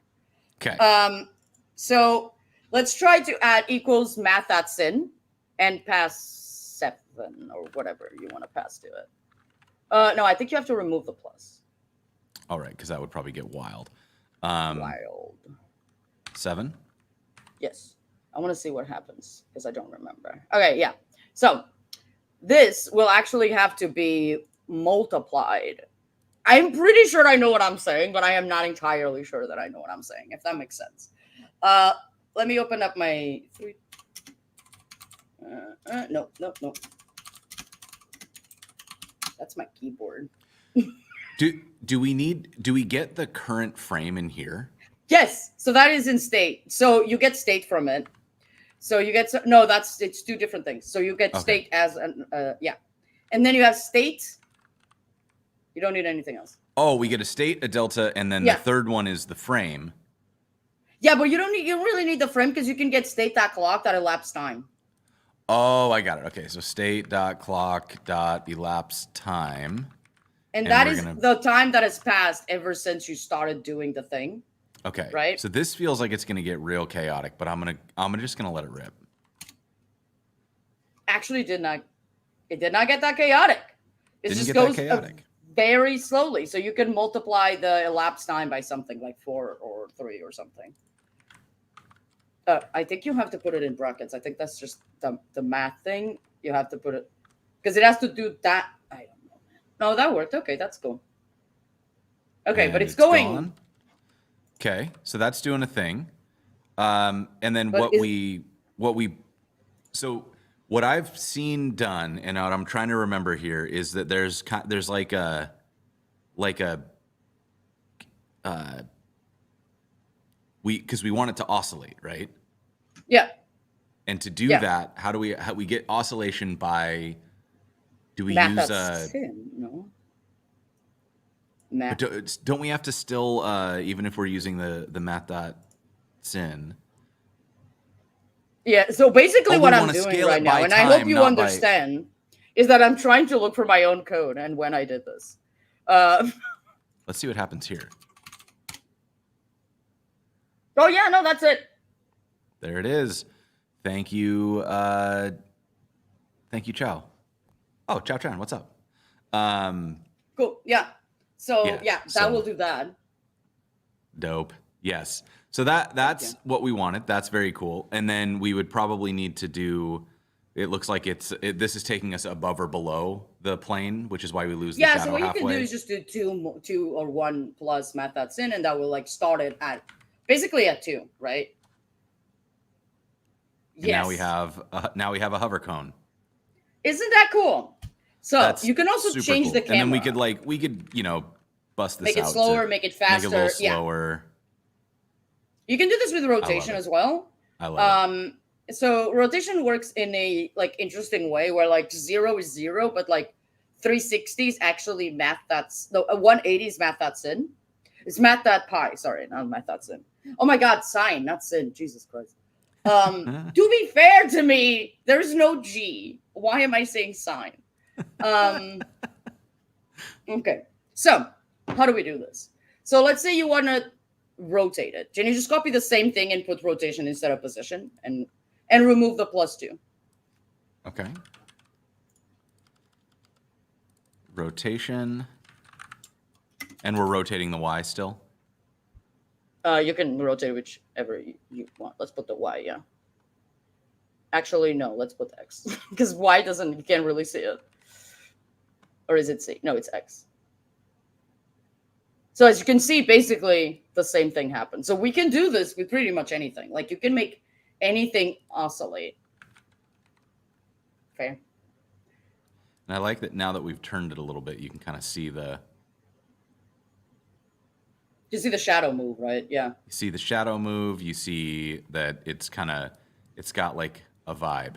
Okay. So let's try to add equals math at sin and pass 7 or whatever you want to pass to it. No, I think you have to remove the plus. All right, because that would probably get wild. Wild. 7? Yes. I want to see what happens because I don't remember. Okay, yeah. So this will actually have to be multiplied. I'm pretty sure I know what I'm saying, but I am not entirely sure that I know what I'm saying, if that makes sense. Let me open up my... No. That's my keyboard. Do we get the current frame in here? Yes. So that is in state. So you get state from it. So you get it's 2 different things. So you get state as an yeah, and then you have state. You don't need anything else. Oh, we get a state, a delta, and then the third one is the frame. Yeah, but you don't really need the frame because you can get state.clock that elapsed time. Oh, I got it. Okay, so state.clock.elapsed time. And that is the time that has passed ever since you started doing the thing. Okay. Right. So this feels like it's gonna get real chaotic, but I'm just gonna let it rip. Actually, it did not get that chaotic. It just goes very slowly. So you can multiply the elapsed time by something like 4 or 3 or something. I think you have to put it in brackets. I think that's just the math thing. You have to put it because it has to do that. I don't know. No, that worked. Okay, that's cool. Okay, but it's going. Gone. Okay, so that's doing a thing. And then what I've seen done, and what I'm trying to remember here is that there's like a because we want it to oscillate, right? Yeah. And to do that, how do we get oscillation by? Do we use no? But don't we have to still even if we're using the math.sin? Yeah. So basically, what I'm doing right now, and I hope you understand, is that I'm trying to look for my own code and when I did this. Let's see what happens here. Oh yeah, no, that's it. There it is. Thank you. Thank you, Chow. Oh, Chow Chan, what's up? Cool. Yeah. So that will do that. Dope. Yes. So that's what we wanted. That's very cool. And then we would probably need to do. It looks like this is taking us above or below the plane, which is why we lose the shadow halfway. Yeah. So what you can do is just do 2 or 1 plus math.sin, and that will like start it at basically at 2, right? And yes. Now we have a hover cone. Isn't that cool? So that's you can also change the camera. And then we could bust this out. Make it slower, make it faster. Make it a little slower. You can do this with rotation as well. I love it. So rotation works in a interesting way where 0 is 0, but 360 is actually math 180 is math.sin. It's math.pi. Sorry, not math.sin. Oh my God, sine, not sin. Jesus Christ. To be fair to me, there's no G. Why am I saying sine? Okay, so how do we do this? So let's say you want to rotate it. Can you just copy the same thing and put rotation instead of position and remove the +2? Okay. Rotation. And we're rotating the Y still? You can rotate whichever you want. Let's put the Y, yeah. Actually, no, let's put X. Because Y you can't really see it. Or is it C? No, it's X. So as you can see, basically the same thing happens. So we can do this with pretty much anything. Like you can make anything oscillate. Fair. And I like that now that we've turned it a little bit, you can kind of see you see the shadow move, right? Yeah. You see the shadow move. You see that it's got like a vibe.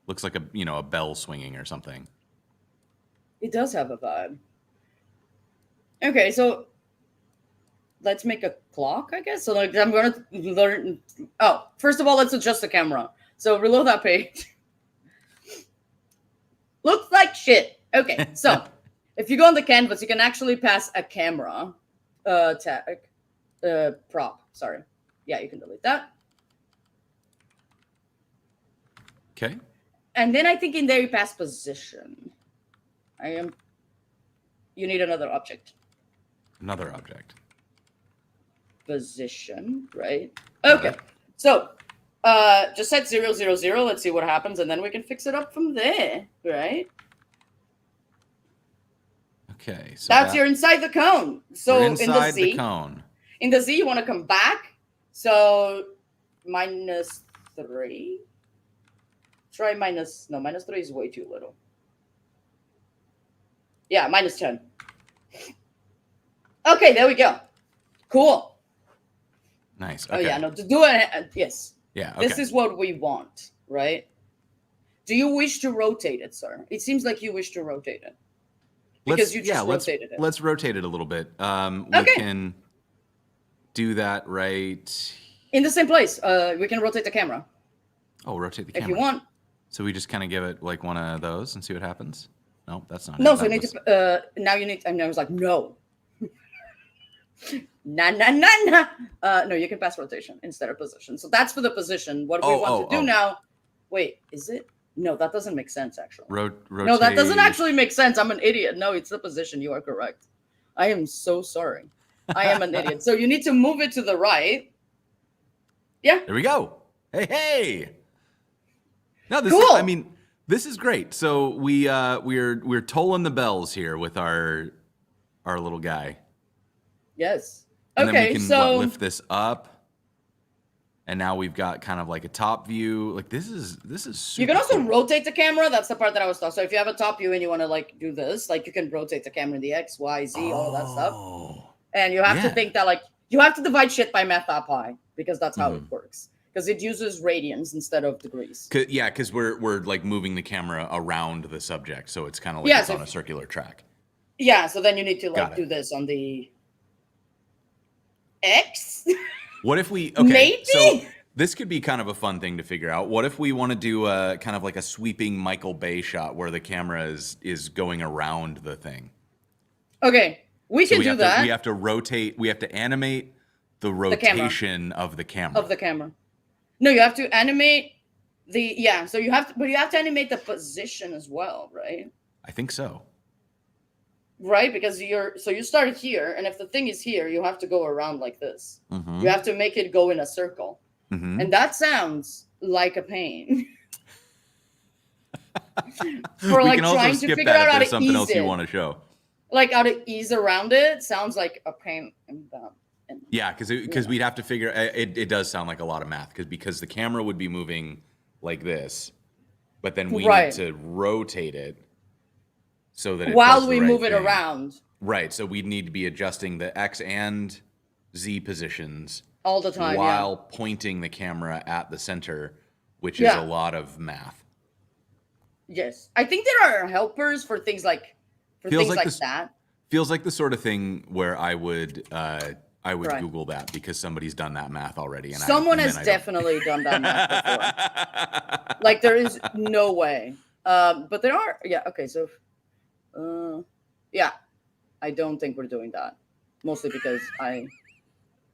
Looks like a bell swinging or something. It does have a vibe. Okay, so let's make a clock, I guess. So like I'm going to learn. Oh, first of all, let's adjust the camera. So reload that page. Looks like shit. Okay, so if you go on the canvas, you can actually pass a camera tag prop. Sorry. Yeah, you can delete that. Okay. And then I think in there you pass position. You need another object. Another object. Position, right? Okay. So just set 0, 0, 0. Let's see what happens, and then we can fix it up from there, right? Okay. So that's your inside the cone. So inside in the cone. In the Z, you want to come back. So -3. Try -3 is way too little. Yeah, -10. Okay, there we go. Cool. Nice. Okay. Oh yeah, no, to do it. Yes. Yeah. Okay. This is what we want, right? Do you wish to rotate it, sir? It seems like you wish to rotate it because you just rotated it. Let's rotate it a little bit. We can do that right in the same place. We can rotate the camera. Oh, rotate the camera if you want. So we just kind of give it like one of those and see what happens. No, that's not. No, so you need to. Now you need. And I was like, no. Nah. No, you can pass rotation instead of position. So that's for the position. What we want to do now? Wait, is it? No, that doesn't make sense. Actually, rotate. No, that doesn't actually make sense. I'm an idiot. No, it's the position. You are correct. I am so sorry. I am an idiot. So you need to move it to the right. Yeah. There we go. Hey. No, this cool. This is great. So we're tolling the bells here with our little guy. Yes. And then we can lift this up, and now we've got kind of like a top view. Like this is super You can also rotate the camera. That's the part that I was talking. So if you have a top view and you want to like do this, like you can rotate the camera in the X, Y, Z, all of that stuff. And you have to think that like you have to divide shit by math.pi because that's how it works. Because it uses radians instead of degrees. Yeah, because we're like moving the camera around the subject, so it's kind of like it's on a circular track. Yeah, so then you need to like do this on the X. What if we? Okay, maybe. So this could be kind of a fun thing to figure out. What if we want to do a kind of like a sweeping Michael Bay shot where the camera is going around the thing? Okay, we can do that. We have to rotate. We have to animate the rotation of the camera. No, you have to animate so you have to animate the position as well, right? I think so. Right, because you start here, and if the thing is here, you have to go around like this. Mm-hmm. You have to make it go in a circle, and that sounds like a pain. For like trying to figure out how to something else you want to show, like how to ease around it, sounds like a pain. Yeah, because we'd have to figure it does sound like a lot of math because the camera would be moving like this, but then we need to rotate it so that while we move it around. Right, so we'd need to be adjusting the X and Z positions all the time while pointing the camera at the center, which is a lot of math. Yes, I think there are helpers for things like that. Feels like the sort of thing where I would Right. Google that because somebody's done that math already. And Someone and has then I don't- definitely done that math before. Like there is no way. But there are. Yeah. Okay. So, yeah, I don't think we're doing that. Mostly because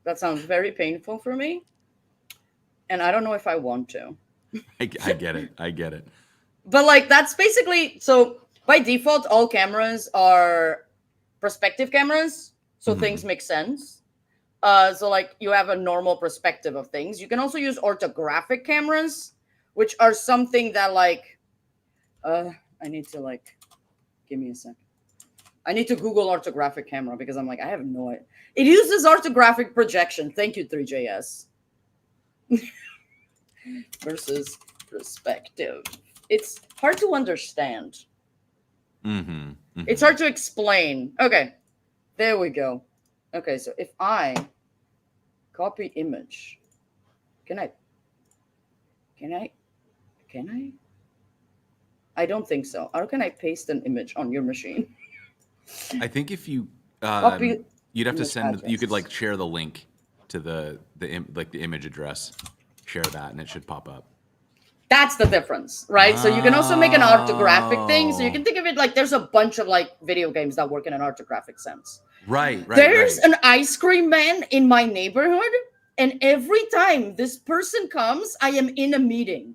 that sounds very painful for me, and I don't know if I want to. I get it. I get it. But like that's basically so by default all cameras are perspective cameras, so things make sense. So like you have a normal perspective of things. You can also use orthographic cameras, which are something that like I need to like give me a second. I need to Google orthographic camera because I'm like I have no idea. It uses orthographic projection. Thank you 3JS. Versus perspective. It's hard to understand. It's hard to explain. Okay, there we go. Okay, so if I copy image, can I? I don't think so. How can I paste an image on your machine? I think if you Copy you'd have to image send you could address. like share the link to the image address. Share that and it should pop up. That's the difference, right? So you can also make an orthographic thing. So you can think of it like there's a bunch of like video games that work in an orthographic sense. Right. There's an ice cream man in my neighborhood, and every time this person comes, I am in a meeting.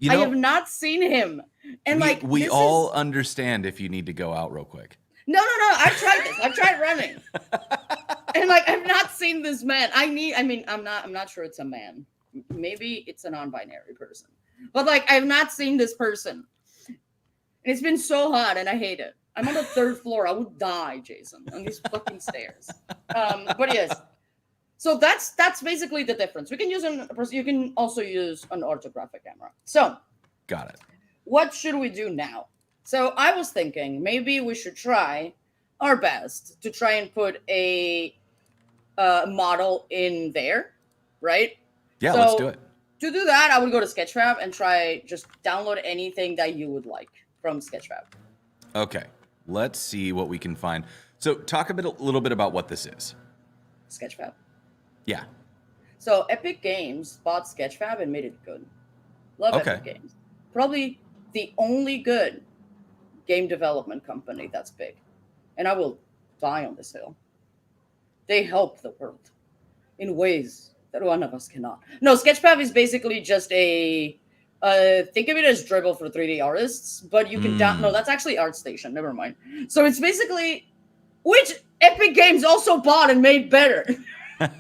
You I know, have not seen him. And like we this all is... understand if you need to go out real quick. No. I've tried this. I've tried running. And like I've not seen this man. I'm not sure it's a man. Maybe it's a non-binary person. But like I've not seen this person. And it's been so hot and I hate it. I'm on the 3rd floor. I would die, Jason, on these fucking stairs. But yes. So that's basically the difference. You can also use an orthographic camera. So Got it. what should we do now? So I was thinking maybe we should try our best to try and put a model in there, right? Yeah, So let's do it. to do that, I would go to Sketchfab and try just download anything that you would like from Sketchfab. Okay, let's see what we can find. So talk a little bit about what this is. Sketchfab. Yeah. So Epic Games bought Sketchfab and made it good. Love Okay. Epic Games. Probably the only good game development company that's big. And I will die on this hill. They help the world in ways that one of us cannot. No, Sketchfab is basically just a think of it as Dribble for 3D artists, but you can no, that's actually ArtStation. Never mind. So it's basically which Epic Games also bought and made better. But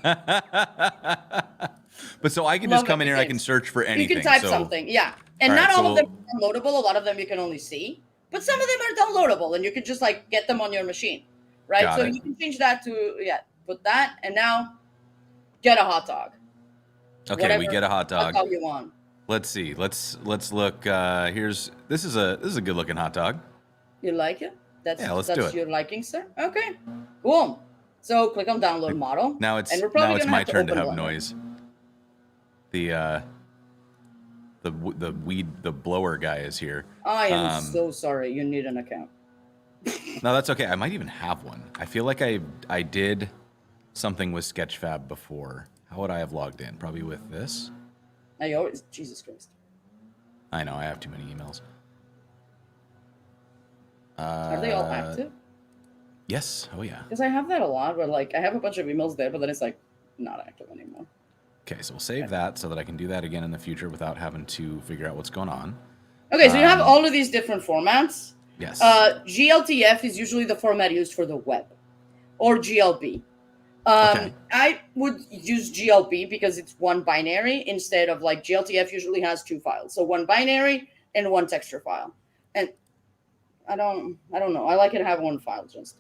so I can just come in here, I can search for anything. You can type something, yeah. And not all of them are downloadable. A lot of them you can only see, but some of them are downloadable, and you can just like get them on your machine, right? So you can change that to put that, and now get a hot dog. Okay, Whatever we get a hot dog. Hot dog you want. Let's see. Let's look. This is a good looking hot dog. You like it? That's do it. your liking, sir. Okay, cool. So click on download model. Now it's my turn to have noise. The blower guy is here. I am so sorry. You need an account. No, that's okay. I might even have one. I feel like I did something with Sketchfab before. How would I have logged in? Probably with this. Jesus Christ. I know. I have too many emails. Are they all active? Yes. Oh yeah. Because I have that a lot, but like I have a bunch of emails there, but then it's like not active anymore. Okay, so we'll save that so that I can do that again in the future without having to figure out what's going on. Okay, so you have all of these different formats. Yes. GLTF is usually the format used for the web, or GLB. Okay. I would use GLB because it's one binary instead of like GLTF usually has 2 files, so one binary and one texture file. And I don't know. I like it to have one file just.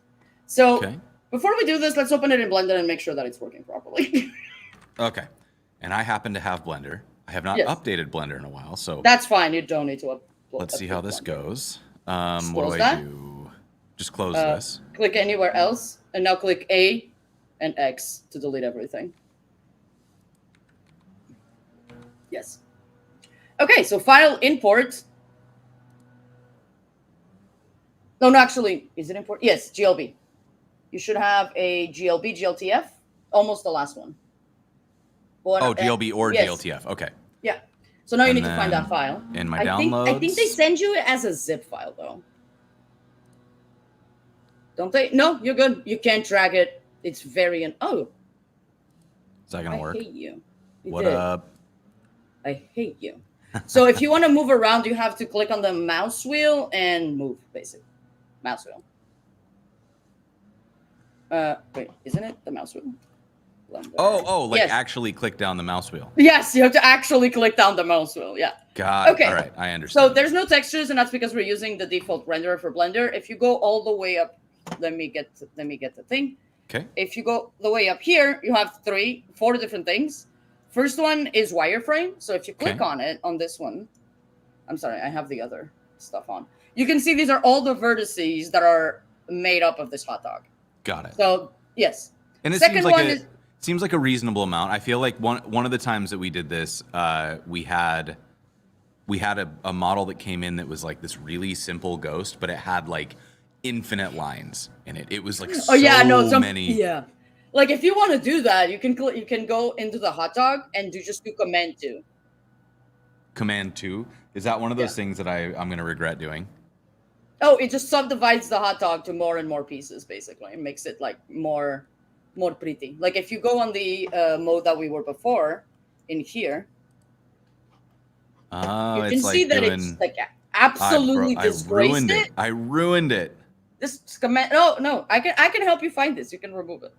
So before we do this, let's open it in Blender and make sure that it's working properly. Okay. And I happen to have Blender. I have not updated Blender in a while, so that's fine. You don't need to upload. Let's see how this goes. What do that. I do? Just close this. Click anywhere else, and now click A and X to delete everything. Yes. Okay, so file import. No, actually, is it import? Yes, GLB. you should have a GLB, GLTF, almost the last one. Oh, GLB or yes. GLTF. Okay. Yeah. So now you And need to find that file. In my I downloads. think they send you it as a zip file though. Don't they? No, you're good. You can't drag it. It's very oh. Is that gonna work? I hate you. What up? I hate you. So if you want to move around, you have to click on the mouse wheel and move, basically. Mouse wheel. Wait, isn't it the mouse wheel? Oh, like actually click down the mouse wheel. Yes, you have to actually click down the mouse wheel. Yeah. Got it. Okay. All right, I understand. So there's no textures, and that's because we're using the default renderer for Blender. If you go all the way up, let me get the thing. Okay. If you go the way up here, you have 4 different things. First one is wireframe. So if you click on it on this one, I'm sorry, I have the other stuff on. You can see these are all the vertices that are made up of this hot dog. Got it. So yes. And it seems like a reasonable amount. I feel like one of the times that we did this, we had a model that came in that was like this really simple ghost, but it had like infinite lines in it. It was like many. Yeah. Like if you want to do that, you can go into the hot dog and just do Command 2. Command 2? Is that one of those things that I'm going to regret doing? Oh, it just subdivides the hot dog to more and more pieces, basically. It makes it like more pretty. Like if you go on the mode that we were before in here, you can see that it's like absolutely disgraced it. I ruined it. This command. No, I can help you find this. You can remove it.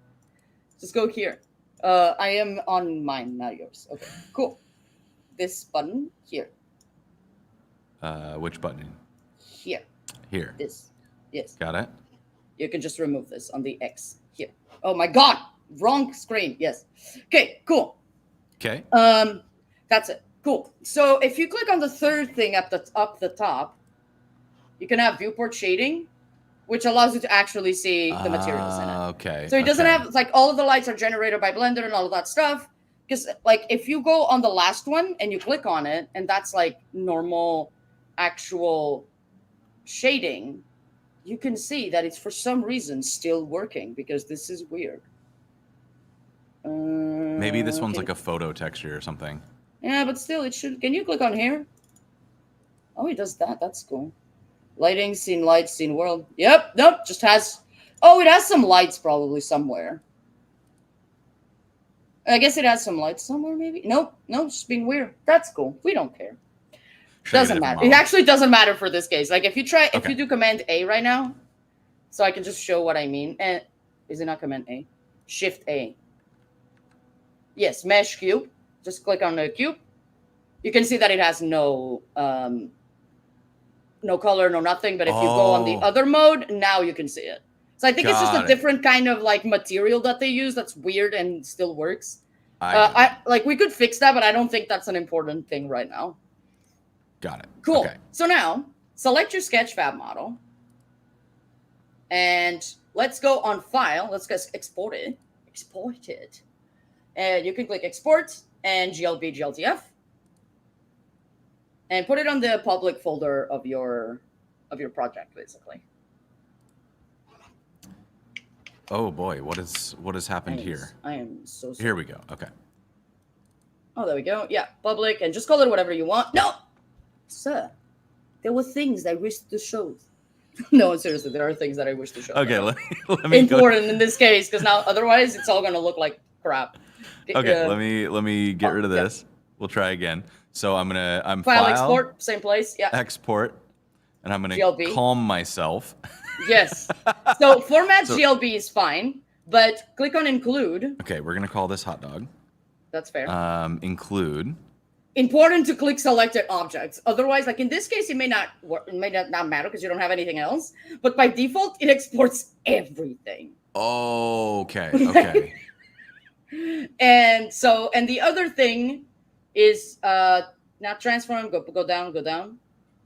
Just go here. I am on mine, not yours. Okay, cool. This button here. Which button? Here. Here. This. Yes. Got it. You can just remove this on the X here. Oh my God! Wrong screen. Yes. Okay. Cool. Okay. That's it. Cool. So if you click on the third thing up the top, you can have viewport shading, which allows you to actually see the materials in it. Okay. So it doesn't have like all of the lights are generated by Blender and all of that stuff. Because like if you go on the last one and you click on it, and that's like normal, actual shading, you can see that it's for some reason still working because this is weird. Maybe this one's like a photo texture or something. Yeah, but still, it should. Can you click on here? Oh, it does that. That's cool. Lighting, scene lights, scene world. Yep, nope, just has... Oh, it has some lights probably somewhere. I guess it has some lights somewhere, maybe? Nope, it's being weird. That's cool. We don't care. Doesn't matter. It actually doesn't matter for this case. Like, if you do Command A right now, so I can just show what I mean. And is it not Command A? Shift A. Yes, Mesh Cube. Just click on the cube. You can see that it has no color, no nothing. But if you go on the other mode, now you can see it. So I think it's just a different kind of like material that they use that's weird and still works. We could fix that, but I don't think that's an important thing right now. Got it. Cool. Okay. So now select your Sketchfab model, and let's go on File. Let's just export it. Export it, and you can click Export and GLB GLTF, and put it on the public folder of your project, basically. Oh boy, what has happened here? I am so sorry. Here we go. Okay. Oh, there we go. Yeah, public, and just call it whatever you want. No, sir, there were things I wish to show. No, seriously, there are things that I wish to show. Okay, let me important in this case, because now otherwise it's all gonna look like crap. Okay, let me get rid of this. Yeah. We'll try again. So I'm file export, same place. Yeah. Export, and I'm gonna calm myself. Yes. So format GLB is fine, but click on include. Okay, we're gonna call this hot dog. That's fair. Include. Important to click selected objects. Otherwise, like in this case, it may not work. It may not matter because you don't have anything else. But by default, it exports everything. Oh, okay. Okay. And the other thing is not transform. Go down.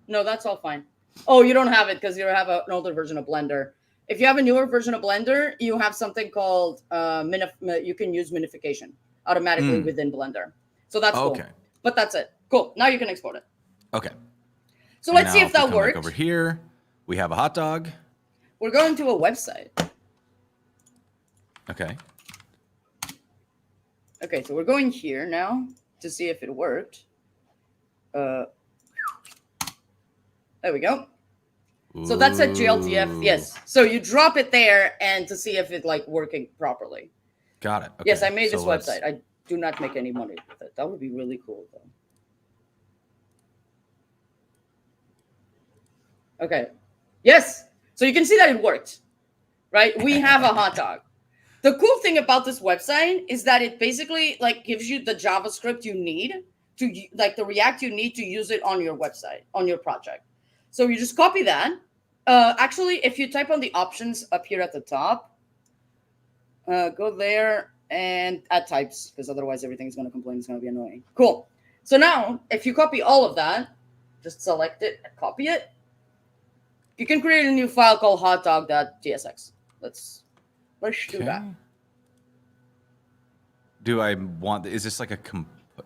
No, that's all fine. Oh, you don't have it because you have an older version of Blender. If you have a newer version of Blender, you have something called you can use minification automatically within Blender. So that's cool. But that's it. Cool. Now you can export it. Okay. So let's see if that works. Over here, we have a hot dog. We're going to a website. Okay. Okay, so we're going here now to see if it worked. There we go. So that's a GLTF, yes. So you drop it there and to see if it's like working properly. Got it. Okay. Yes, I made this website. I do not make any money with it. That would be really cool though. Okay. Yes. So you can see that it worked, right? We have a hot dog. The cool thing about this website is that it basically like gives you the JavaScript you need to like the React you need to use it on your website, on your project. So you just copy that. Actually, if you type on the options up here at the top, go there and add types because otherwise everything's going to complain. It's going to be annoying. Cool. So now if you copy all of that, just select it and copy it. You can create a new file called hotdog.tsx. Let's do that. Do I want? Is this like a?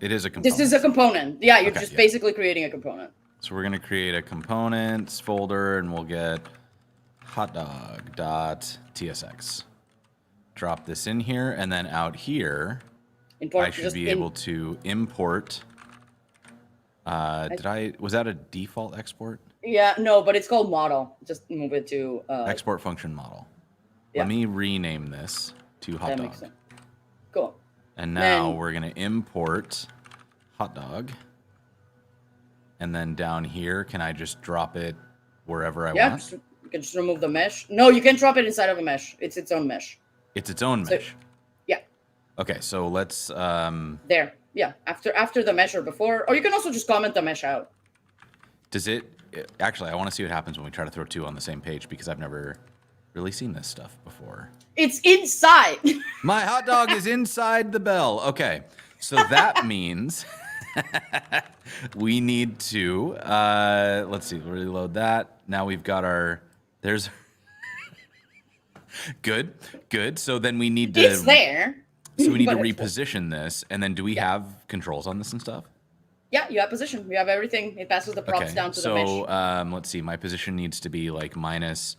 It is a component. This is a component. Yeah, you're just basically creating a component. So we're gonna create a components folder, and we'll get hotdog.tsx. Drop this in here, and then out here, I should be able to import. Was that a default export? Yeah, no, but it's called model. Just move it to export function model. Yeah. Let me rename this to hot dog. That makes sense. Cool. And now we're gonna import hot dog. And then down here, can I just drop it wherever I want? Yeah, you can just remove the mesh. No, you can drop it inside of a mesh. It's its own mesh. It's its own mesh. Yeah. Okay, so let's there. Yeah. After the mesh or before. Or you can also just comment the mesh out. Does it actually I want to see what happens when we try to throw two on the same page because I've never really seen this stuff before. It's inside. My hot dog is inside the bell. Okay. So that means we need to let's see, reload that. Now we've got there's good. So then we need to It's there. So we need to reposition this, and then do we have controls on this and stuff? Yeah, you have position. You have everything. It passes the props down to the mesh. So let's see. My position needs to be like -8,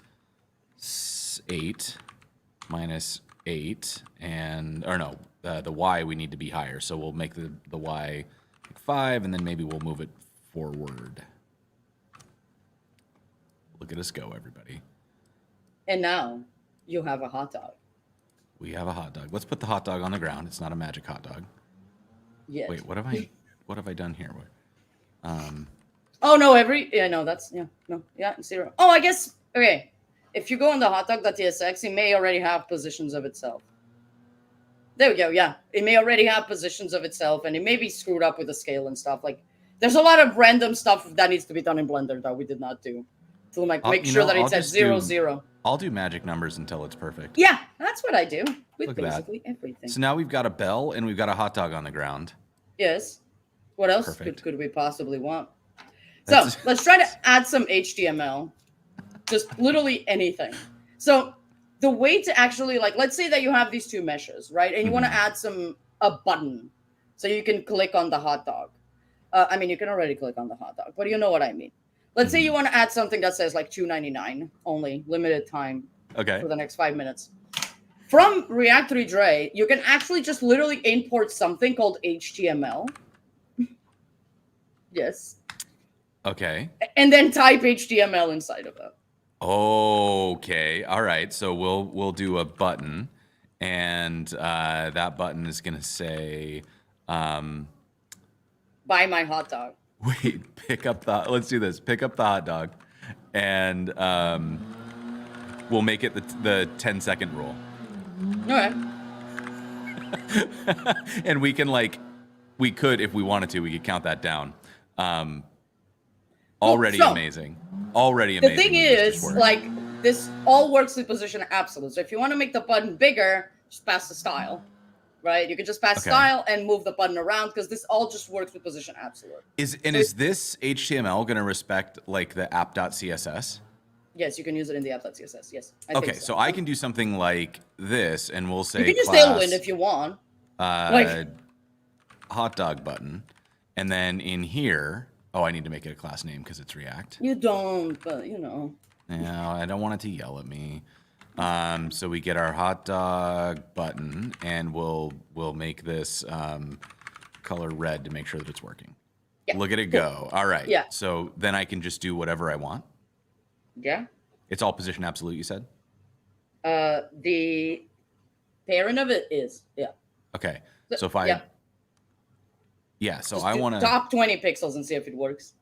and the Y we need to be higher. So we'll make the Y like 5, and then maybe we'll move it forward. Look at us go, everybody. And now you have a hot dog. We have a hot dog. Let's put the hot dog on the ground. It's not a magic hot dog. Yeah. Wait, what have I done here? Oh no, that's yeah, 0. Oh, I guess okay. If you go on the hotdog.tsx, it may already have positions of itself. There we go. Yeah, it may already have positions of itself, and it may be screwed up with the scale and stuff. Like, there's a lot of random stuff that needs to be done in Blender that we did not do to like make sure that it's at 0, 0. I'll do magic numbers until it's perfect. Yeah, that's what I do with basically everything. So now we've got a bell and we've got a hot dog on the ground. Yes. What else could we possibly want? So let's try to add some HTML. Just literally anything. So the way to actually let's say that you have these two meshes, right? And you want to add a button so you can click on the hot dog. I mean, you can already click on the hot dog, but you know what I mean. Let's say you want to add something that says like $2.99 only, limited time. Okay. For the next 5 minutes. From React 3Dre, you can actually just literally import something called HTML. Yes. Okay. And then type HTML inside of it. Okay. All right. So we'll do a button, and that button is gonna say, "Buy my hot dog." Wait. Let's do this. Pick up the hot dog, and we'll make it the 10-second rule. Okay. And we can we could, if we wanted to, we could count that down. Already amazing. Already amazing. The thing is, this all works with position absolute. So if you want to make the button bigger, just pass the style, right? You can just pass style and move the button around because this all just works with position absolute. Is this HTML going to respect the app.css? Yes, you can use it in the app.css. Yes. I think so I can do something like this, and we'll say you can use Tailwind if you want. Hot dog button, and then in here, I need to make it a class name because it's React. You don't, but No, I don't want it to yell at me. So we get our hot dog button, and we'll make this color red to make sure that it's working. Yeah. Look at it go. All right. Yeah. So then I can just do whatever I want. Yeah. It's all position absolute, you said? The parent of it is, yeah. Okay. So if I... Yeah, so Just I do want to... top 20 pixels and see if it works.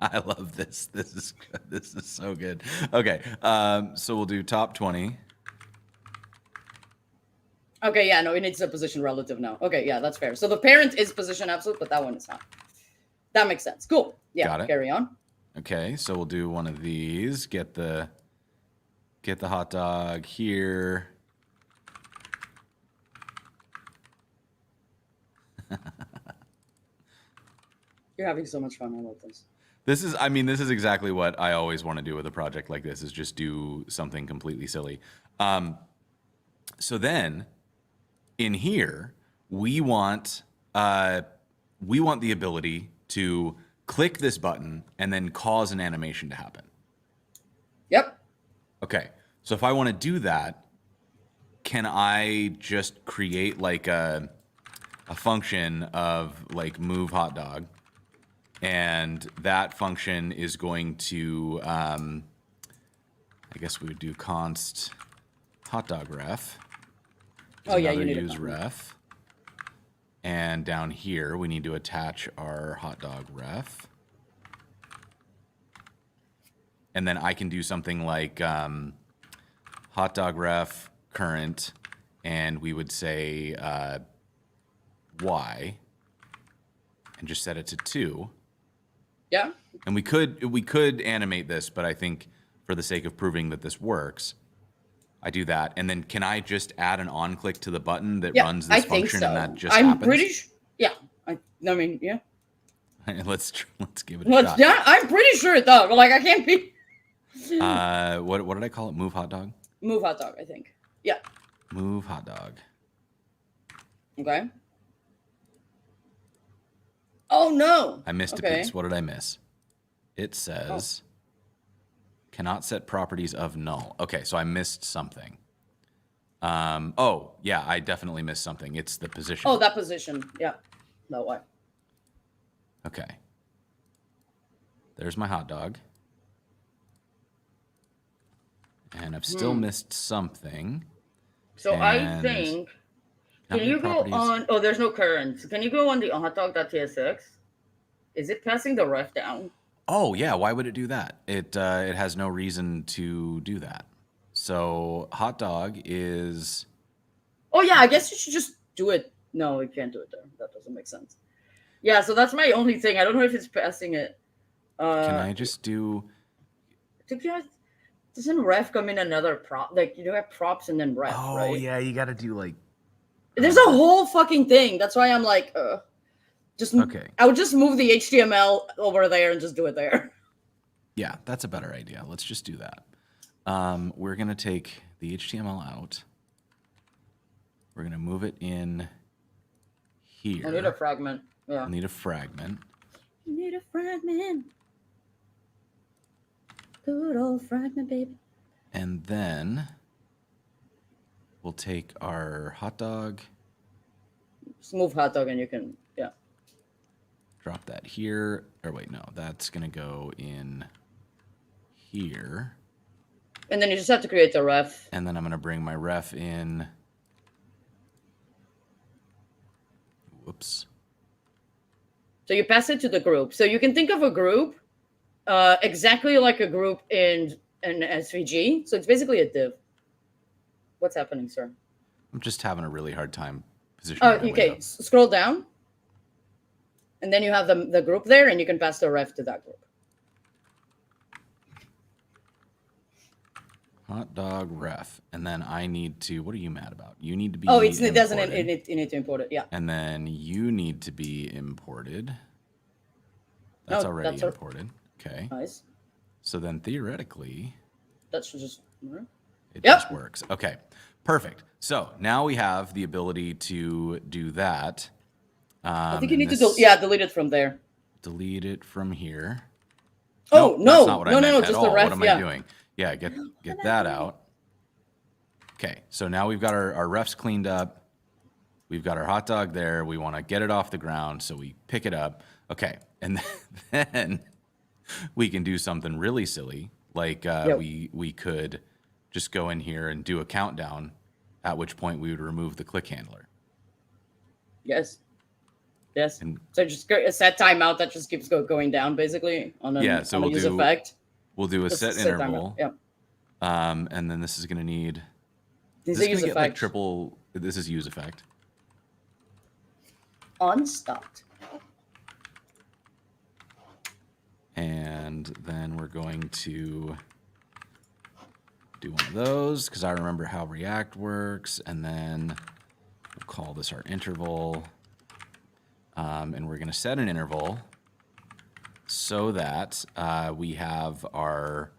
I love this. This is good. This is so good. Okay. So we'll do top 20. Okay, yeah, no, it needs a position relative now. Okay, yeah, that's fair. So the parent is position absolute, but that one is not. That makes sense. Cool. Yeah, Got it. Carry on. Okay, so we'll do one of these. Get the hot dog here. You're having so much fun. I love this. This is exactly what I always want to do with a project like this, is just do something completely silly. So then in here, we want the ability to click this button and then cause an animation to happen. Yep. Okay. So if I want to do that, can I just create like a function of like move hot dog? And that function is going to, I guess we would do const hot dog ref. Oh yeah, you Another need use ref. And down here, we need to attach our hot dog ref. And then I can do something like hot dog ref current, and we would say y, and just set it to 2. Yeah. And we could animate this, but I think for the sake of proving that this works, I do that. And then can I just add an on click to the button that runs this function, and that just happens? I'm pretty sure. Yeah. I mean, yeah. Let's give it a shot. Yeah, I'm pretty sure it does. But like, I can't be. What did I call it? Move hot dog? Move hot dog, I think. Yeah. Move hot dog. Okay. Oh no! I missed a piece. What did I miss? It says cannot set properties of null. Okay, so I missed something. Oh yeah, I definitely missed something. It's the position. Oh, that position. Yeah. That way. Okay. There's my hot dog. And I've still missed something. So I think... Can you go on... Oh, there's no current. Can you go on the hotdog.tsx? Is it passing the ref down? Oh, yeah. Why would it do that? It has no reason to do that. So hot dog is... Oh, yeah. I guess you should just do it. No, it can't do it there. That doesn't make sense. Yeah, so that's my only thing. I don't know if it's passing it. Can I just do... Doesn't ref come in another prop? Like, you have props and then ref, right? Oh, yeah. You got to do like... There's a whole fucking thing. That's why I'm like, okay. I would just move the HTML over there and just do it there. Yeah, that's a better idea. Let's just do that. We're going to take the HTML out. We're going to move it in here. I need a fragment. Yeah. I need a fragment. You need a fragment. Good old fragment, baby. And then we'll take our hot dog. Just move hot dog and you can, yeah. Drop that here. Or wait, no, that's going to go in here. And then you just have to create the ref. And then I'm going to bring my ref in. Whoops. So you pass it to the group. So you can think of a group exactly like a group in an SVG. So it's basically a div. What's happening, sir? I'm just having a really hard time positioning. Oh, okay. Scroll down. And then you have the group there, and you can pass the ref to that group. Hot dog ref. And then I need to, what are you mad about? You need to be it doesn't, you need to import it, yeah. And then you need to be imported. That's already imported. Okay. Nice. So then theoretically, that's just... It just works. Okay, perfect. So now we have the ability to do that. I think you need to delete it from there. Delete it from here. Oh, nope, that's not what I meant no, at just all. the ref. What am I doing? Yeah, get that out. Okay, so now we've got our refs cleaned up. We've got our hot dog there. We want to get it off the ground, so we pick it up. Okay, and then we can do something really silly, like we could just go in here and do a countdown, at which point we would remove the click handler. Yes. So just a set timeout that just keeps going down, basically, on a use effect. We'll do a set interval. Yep. And then this is going to need... This is use get effect. like triple... This is use effect. Unstopped. And then we're going to do one of those, because I remember how React works. And then we'll call this our interval. And we're going to set an interval so that we have our...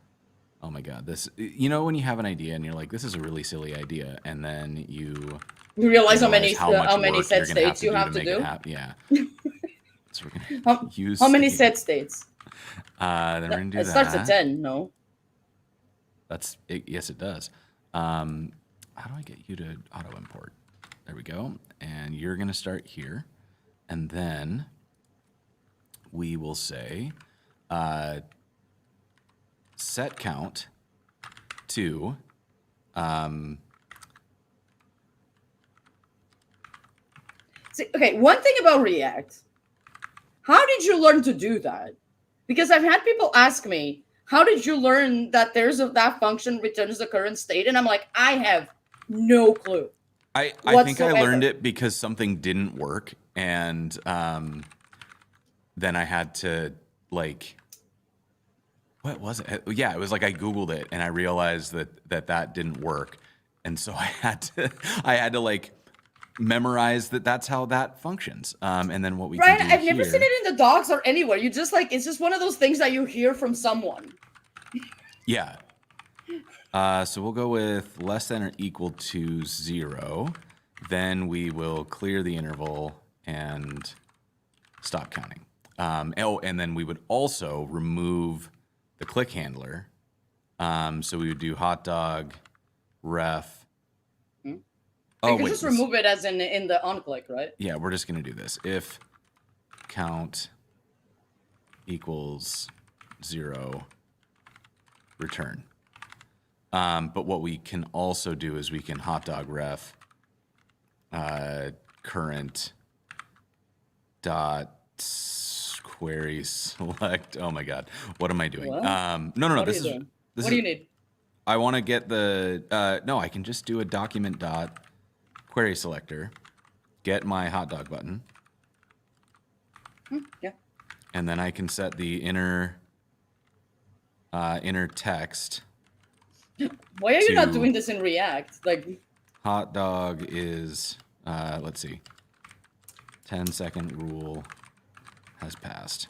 Oh my God, this, you know, when you have an idea and you're like, this is a really silly idea, and then you realize how many much set states you have to do. Yeah. So we're gonna use how many set states? Then we're gonna do that. It starts at 10, no? That's it, yes, it does. How do I get you to auto import? There we go. And you're gonna start here, and then we will say set count to See, okay, one thing about React, how did you learn to do that? Because I've had people ask me, how did you learn that that function returns the current state? And I'm like, I have no clue. I think I learned it because something didn't work, and then I had to, like, what was it? Yeah, it was like I Googled it and I realized that didn't work, and so I had to like memorize that's how that functions. And then what we can do I've never seen it in the docs or anywhere. You just like, it's just one of those things that you hear from someone. Yeah. So we'll go with less than or equal to 0. Then we will clear the interval and stop counting. And then we would also remove the click handler. So we would do hot dog, ref. Oh, wait, just remove it as in the onClick, right? Yeah, we're just going to do this. If count equals 0, return. But what we can also do is we can hot dog ref current dot query select. Oh my God, what am I doing? What? No. What do you need? I want to get the no. I can just do a document dot query selector, get my hot dog button. Yeah. And then I can set the inner text. Why are you not doing this in React? Like, hot dog is let's see, 10-second rule has passed.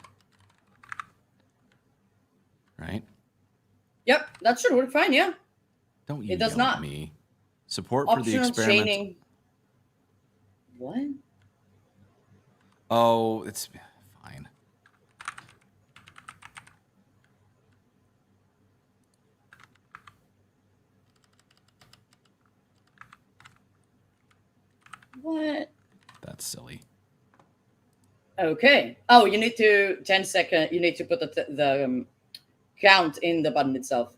Right? Yep, that should work fine. Yeah. Don't you it does yell not. At me. Support Optional for the experiment. Chaining. What? Oh, it's fine. What? That's silly. Okay. Oh, you need to 10-second. You need to put the count in the button itself.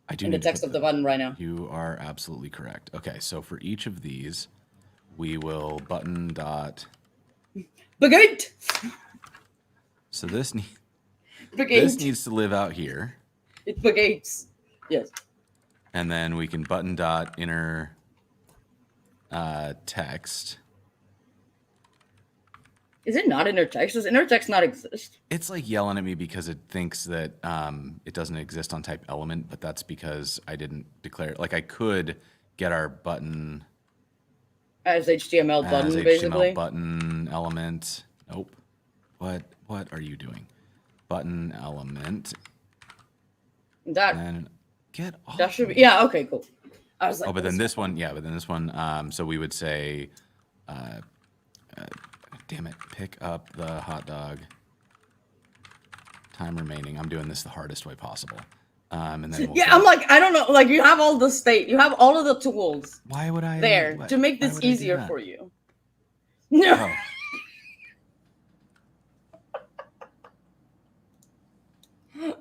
I do in the text of the button right now. You are absolutely correct. Okay, so for each of these, we will button dot. Bagate. So this needs to live out here. It bagates. Yes. And then we can button dot inner text. Is it not inner text? Does inner text not exist? It's like yelling at me because it thinks that it doesn't exist on type element, but that's because I didn't declare. Like I could get our button as HTML button, as HTML basically. Button element. Nope. What are you doing? Button element. That. And get off. That should be. Yeah. Okay. Cool. I was like. Oh, but then this one. Yeah, but then this one. So we would say. Damn it, pick up the hot dog. Time remaining. I'm doing this the hardest way possible. And then we'll Yeah, I'm like, I don't know. Like, you have all the state, you have all of the tools why would I there why- to make why this would I do easier that? for you. No. Oh.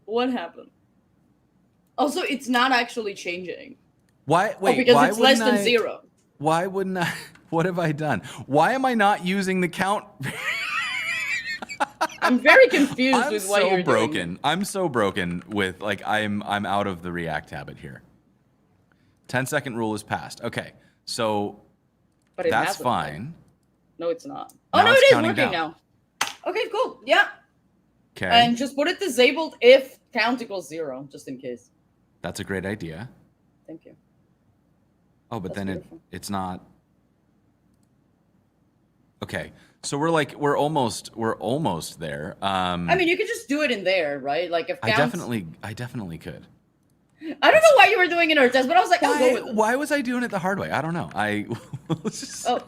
What happened? Also, it's not actually changing. Why? Wait. Because why it's less wouldn't than I? 0. Why wouldn't I? What have I done? Why am I not using the count? I'm very confused I'm with what so you're broken. doing. I'm so broken with like I'm out of the React habit here. 10-second rule is passed. Okay, so But it that's hasn't, fine. No, it's not. Oh, Now no, it's it is counting working down. now. Okay, cool. Yeah. Okay, And just put it disabled if count equals 0, just in case. that's a great idea. Thank you. Oh, but That's then beautiful. it's not. Okay, so we're almost there. I mean, you could just do it in there, right? Like if I counts. definitely could. I don't know why you were doing it in our test, but I was like, I'll go with it. Why was I doing it the hard way? I don't know. I was just. Oh,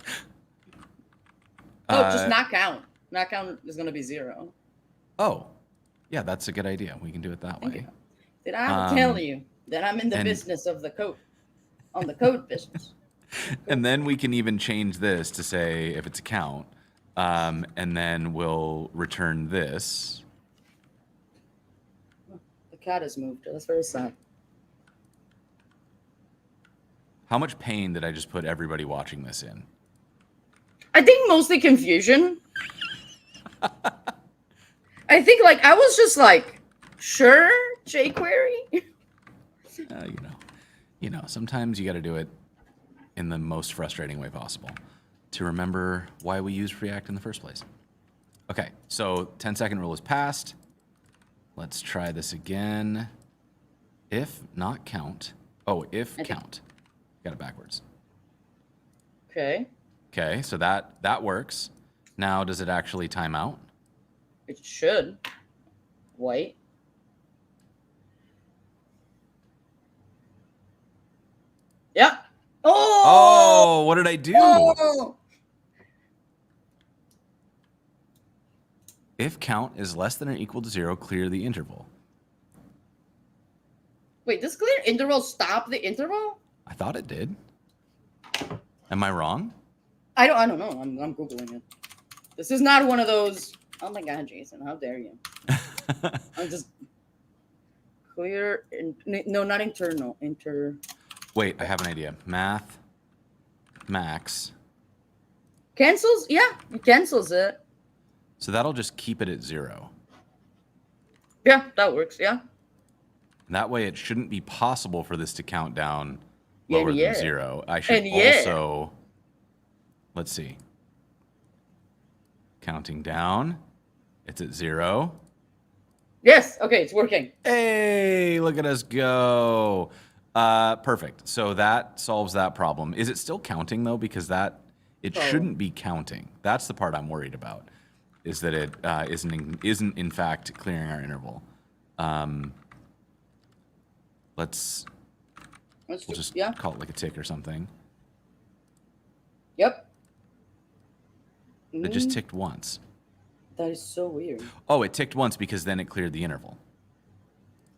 just not count. Not count is going to be 0. Oh, yeah, that's a good idea. We can do it that Thank way. you. Did I have to tell you that I'm in the business of the code? On the code business. And then we can even change this to say if it's a count, and then we'll return this. The cat has moved. That's very sad. How much pain did I just put everybody watching this in? I think mostly confusion. I think like I was just like, sure, jQuery. Sometimes you got to do it in the most frustrating way possible to remember why we used React in the first place. Okay, so 10-second rule is passed. Let's try this again. If not count. Oh, if count. Got it backwards. Okay. Okay, so that works. Now, does it actually time out? It should. White. Yeah. Oh, what did I do? Oh! If count is less than or equal to 0, clear the interval. Wait, does clear interval stop the interval? I thought it did. Am I wrong? I don't know. I'm Googling it. This is not one of those. Oh my God, Jason, how dare you? I'm just clear. No, not internal. Wait, I have an idea. Math max. Cancels? Yeah, it cancels it. So that'll just keep it at 0. Yeah, that works. Yeah. That way it shouldn't be possible for this to count down lower Yeah. than 0. I should And yeah. also, let's see. Counting down. It's at 0. Yes. Okay, it's working. Hey, look at us go. Perfect. So that solves that problem. Is it still counting though? Because it shouldn't be counting. That's the part I'm worried about. Is that it isn't in fact clearing our interval. We'll just call it like a tick or something. Yep. It just ticked once. That is so weird. Oh, it ticked once because then it cleared the interval.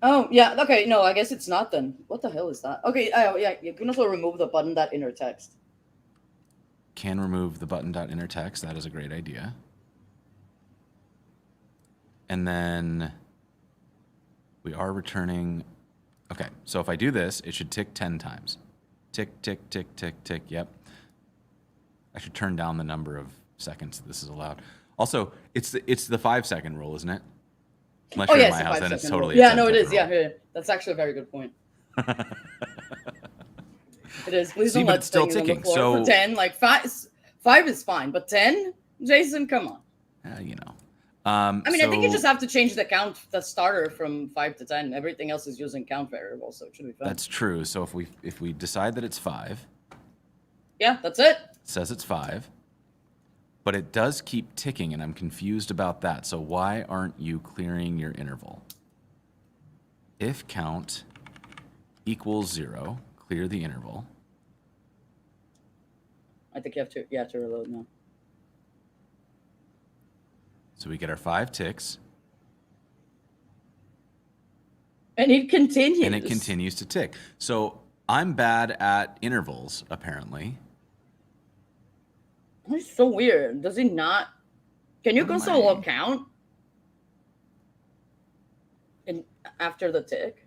Oh, yeah. Okay, no, I guess it's not then. What the hell is that? Okay, yeah, you can also remove the button.inner text. Can remove the button.inner text. That is a great idea. And then we are returning. Okay, so if I do this, it should tick 10 times. Tick, tick, tick, tick, tick. Yep. I should turn down the number of seconds this is allowed. Also, it's the 5-second rule, isn't it? Unless you're in my house, then it's totally rule. Yeah, no, it is. rule. Yeah, that's actually a very good point. It is. Please See, don't but let it's still things on the ticking. floor So for 10, like 5 is fine, but 10, Jason, come on. I mean, I think you just have to change the starter from 5 to 10. Everything else is using count variables, so it should be fine. That's true. So if we decide that it's 5, yeah, that's it. It says it's 5, but it does keep ticking, and I'm confused about that. So why aren't you clearing your interval? If count equals 0, clear the interval. I think you have to reload now. So we get our 5 ticks. And it continues. And it continues to tick. So I'm bad at intervals, apparently. It's so weird. Does it not? Can you console log count? And after the tick?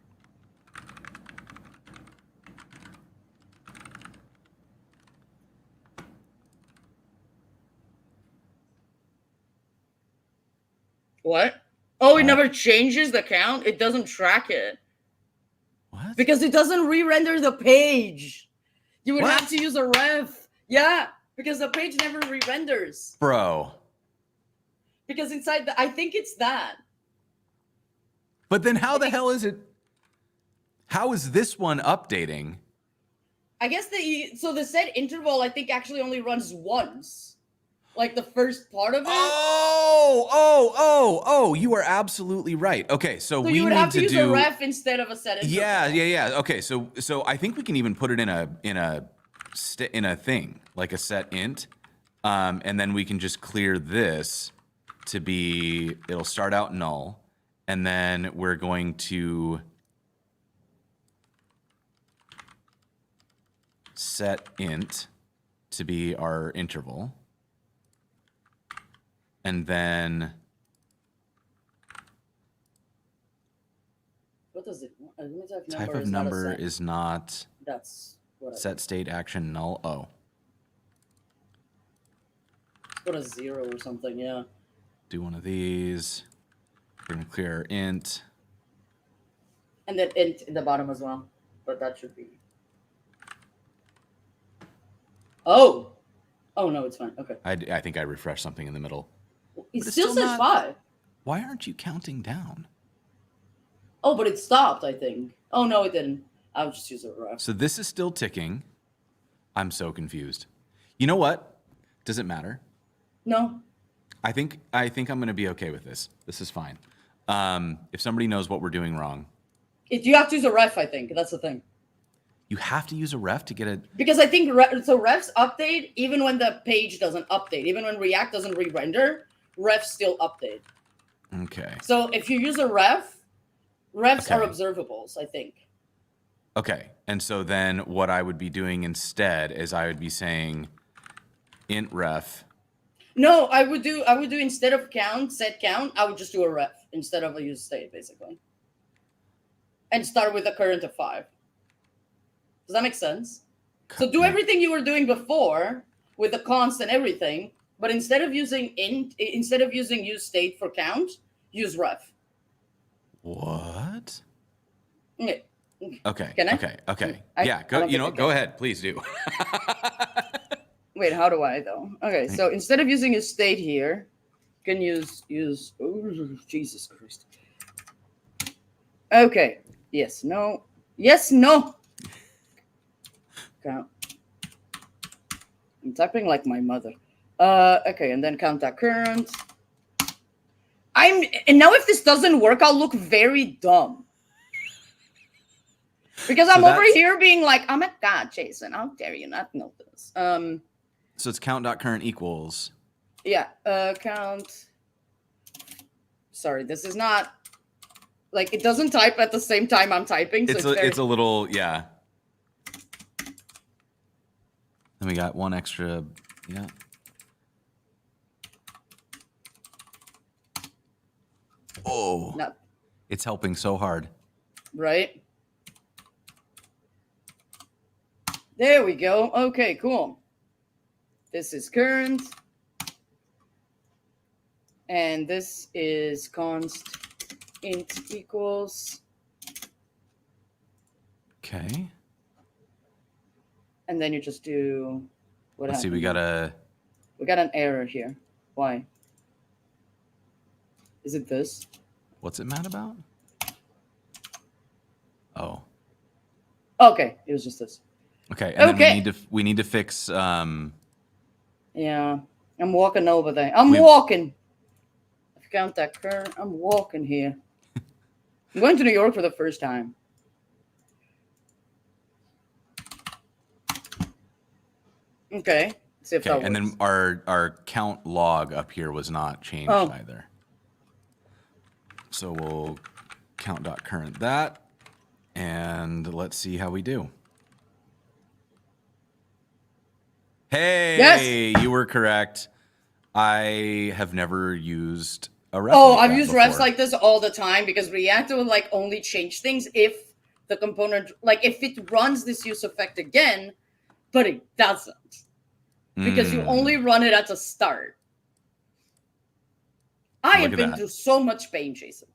What? Oh, it never changes the count? It doesn't track it. What? Because it doesn't re-render the page. You would have to use a ref. Yeah, because the page never re-renders. Bro. Because inside I think it's that. But then how the hell is it? How is this one updating? I guess so the set interval I think actually only runs once. Like the first part of it. Oh, you are absolutely right. Okay, so we you would need have to use do a ref instead of a set interval. Yeah. Okay, so I think we can even put it in a thing, like a set int. And then we can just clear this to be, it'll start out null, and then we're going to set int to be our interval. And then what does it? Type of number is not. That's what set state action null. Oh. Put a 0 or something. Yeah. Do one of these. We're gonna clear our int. And then int in the bottom as well, but that should be. Oh no, it's fine. Okay. I think I refreshed something in the middle. It still says 5. Why aren't you counting down? Oh, but it stopped, I think. Oh, no, it didn't. I'll just use a ref. So this is still ticking. I'm so confused. You know what? Does it matter? No. I think I'm going to be okay with this. This is fine. If somebody knows what we're doing wrong. You have to use a ref, I think. That's the thing. You have to use a ref to get it. Because I think refs update even when the page doesn't update. Even when React doesn't re-render, refs still update. Okay. So if you use a refs are observables, I think. Okay. And so then what I would be doing instead is I would be saying int ref. No, I would do instead of set count, I would just do a ref instead of a use state, basically. And start with a current of 5. Does that make sense? So do everything you were doing before with the const and everything, but instead of using use state for count, use ref. What? Okay. Okay. Can I? Okay. Yeah. Go. Go ahead. Please do. Wait. How do I though? Okay. So instead of using a state here, you can use. Oh, Jesus Christ. Okay. Yes. No. Yes. No. Count. I'm typing like my mother. Okay, and then count that current. And now if this doesn't work, I'll look very dumb. Because I'm over here being like, oh my God, Jason, how dare you not know this? So it's count.current equals. Yeah, count. Sorry, this is not like it doesn't type at the same time I'm typing. So it's a little, yeah. Then we got one extra, yeah. Oh, it's helping so hard. Right? There we go. Okay, cool. This is current. And this is const int equals. Okay. And then you just do what Let's happened? see, we got an error here. Why? Is it this? What's it mad about? Oh. Okay, it was just this. Okay, and then we need to fix Yeah. I'm walking over there. I'm walking. If you count that current, I'm walking here. I'm going to New York for the first time. Okay. See if that works. And then our count log up here was not changed either. So we'll count.current that, and let's see how we do. Hey, Yes. you were correct. I have never used a ref. Oh, like I've that used before. refs like this all the time because React will like only change things if the component, like if it runs this use effect again, but it doesn't because you only run it at the start. I have been through so much pain, Jason.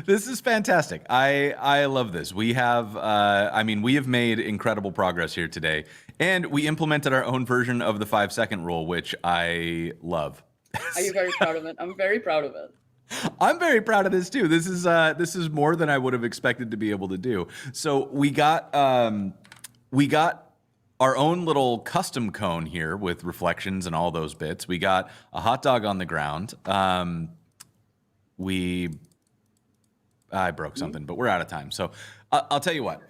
This is fantastic. I love this. We have, I mean, we have made incredible progress here today, and we implemented our own version of the 5-second rule, which I love. Are you very proud of it? I'm very proud of it. I'm very proud of this too. This is more than I would have expected to be able to do. So we got our own little custom cone here with reflections and all those bits. We got a hot dog on the ground. I broke something, but we're out of time. So I'll tell you what,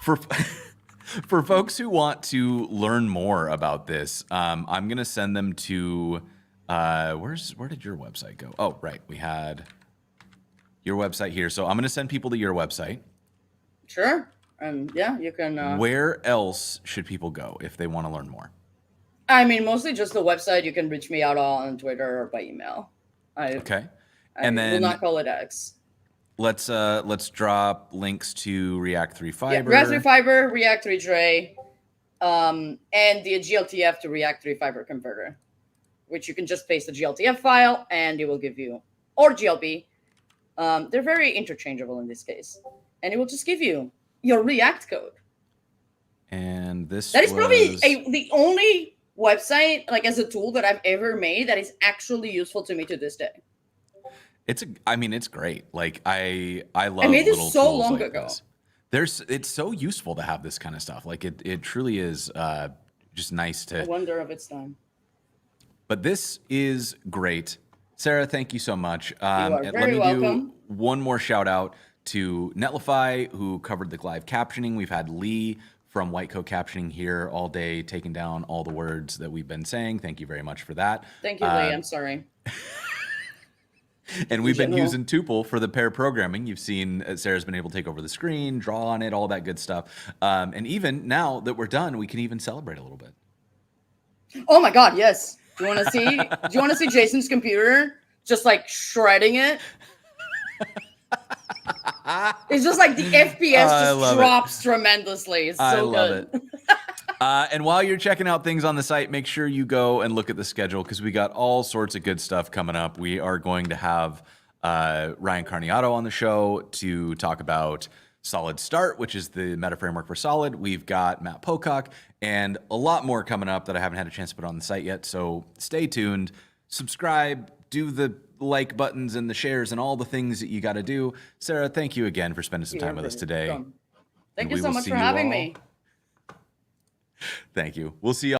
for folks who want to learn more about this, I'm going to send them to, where did your website go? Oh, right. We had your website here. So I'm going to send people to your website. Sure. Yeah, you can. Where else should people go if they want to learn more? I mean, mostly just the website. You can reach me out on Twitter or by email. Okay. And then will not call it X. Let's drop links to React 3 Fiber. Yeah, React 3 Fiber, React 3J, and the GLTF to React 3 Fiber converter, which you can just paste the GLTF file and it will give you, or GLB. They're very interchangeable in this case, and it will just give you your React code. And that is probably the only website, like as a tool that I've ever made that is actually useful to me to this day. I mean, it's great. Like I love. I made this so long ago. It's so useful to have this kind of stuff. Like it truly is just nice to. A wonder of its time. But this is great, Sarah. Thank you so much. You are very let me welcome. do one more shout out to Netlify, who covered the live captioning. We've had Lee from White Coat Captioning here all day, taking down all the words that we've been saying. Thank you very much for that. Thank you, Lee. I'm sorry. And we've been using Tuple for the pair programming. You've seen Sarah's been able to take over the screen, draw on it, all that good stuff. And even now that we're done, we can even celebrate a little bit. Oh my God, yes. Do you want to see? Do you want to see Jason's computer just like shredding it? It's just like the FPS just drops tremendously. It's so good. I love it. And while you're checking out things on the site, make sure you go and look at the schedule because we got all sorts of good stuff coming up. We are going to have Ryan Carniato on the show to talk about Solid Start, which is the meta framework for Solid. We've got Matt Pocock and a lot more coming up that I haven't had a chance to put on the site yet. So stay tuned, subscribe, do the like buttons and the shares and all the things that you got to do. Sarah, thank you again for spending some time with us today. Thank you so much for having me. Thank you. We'll see you.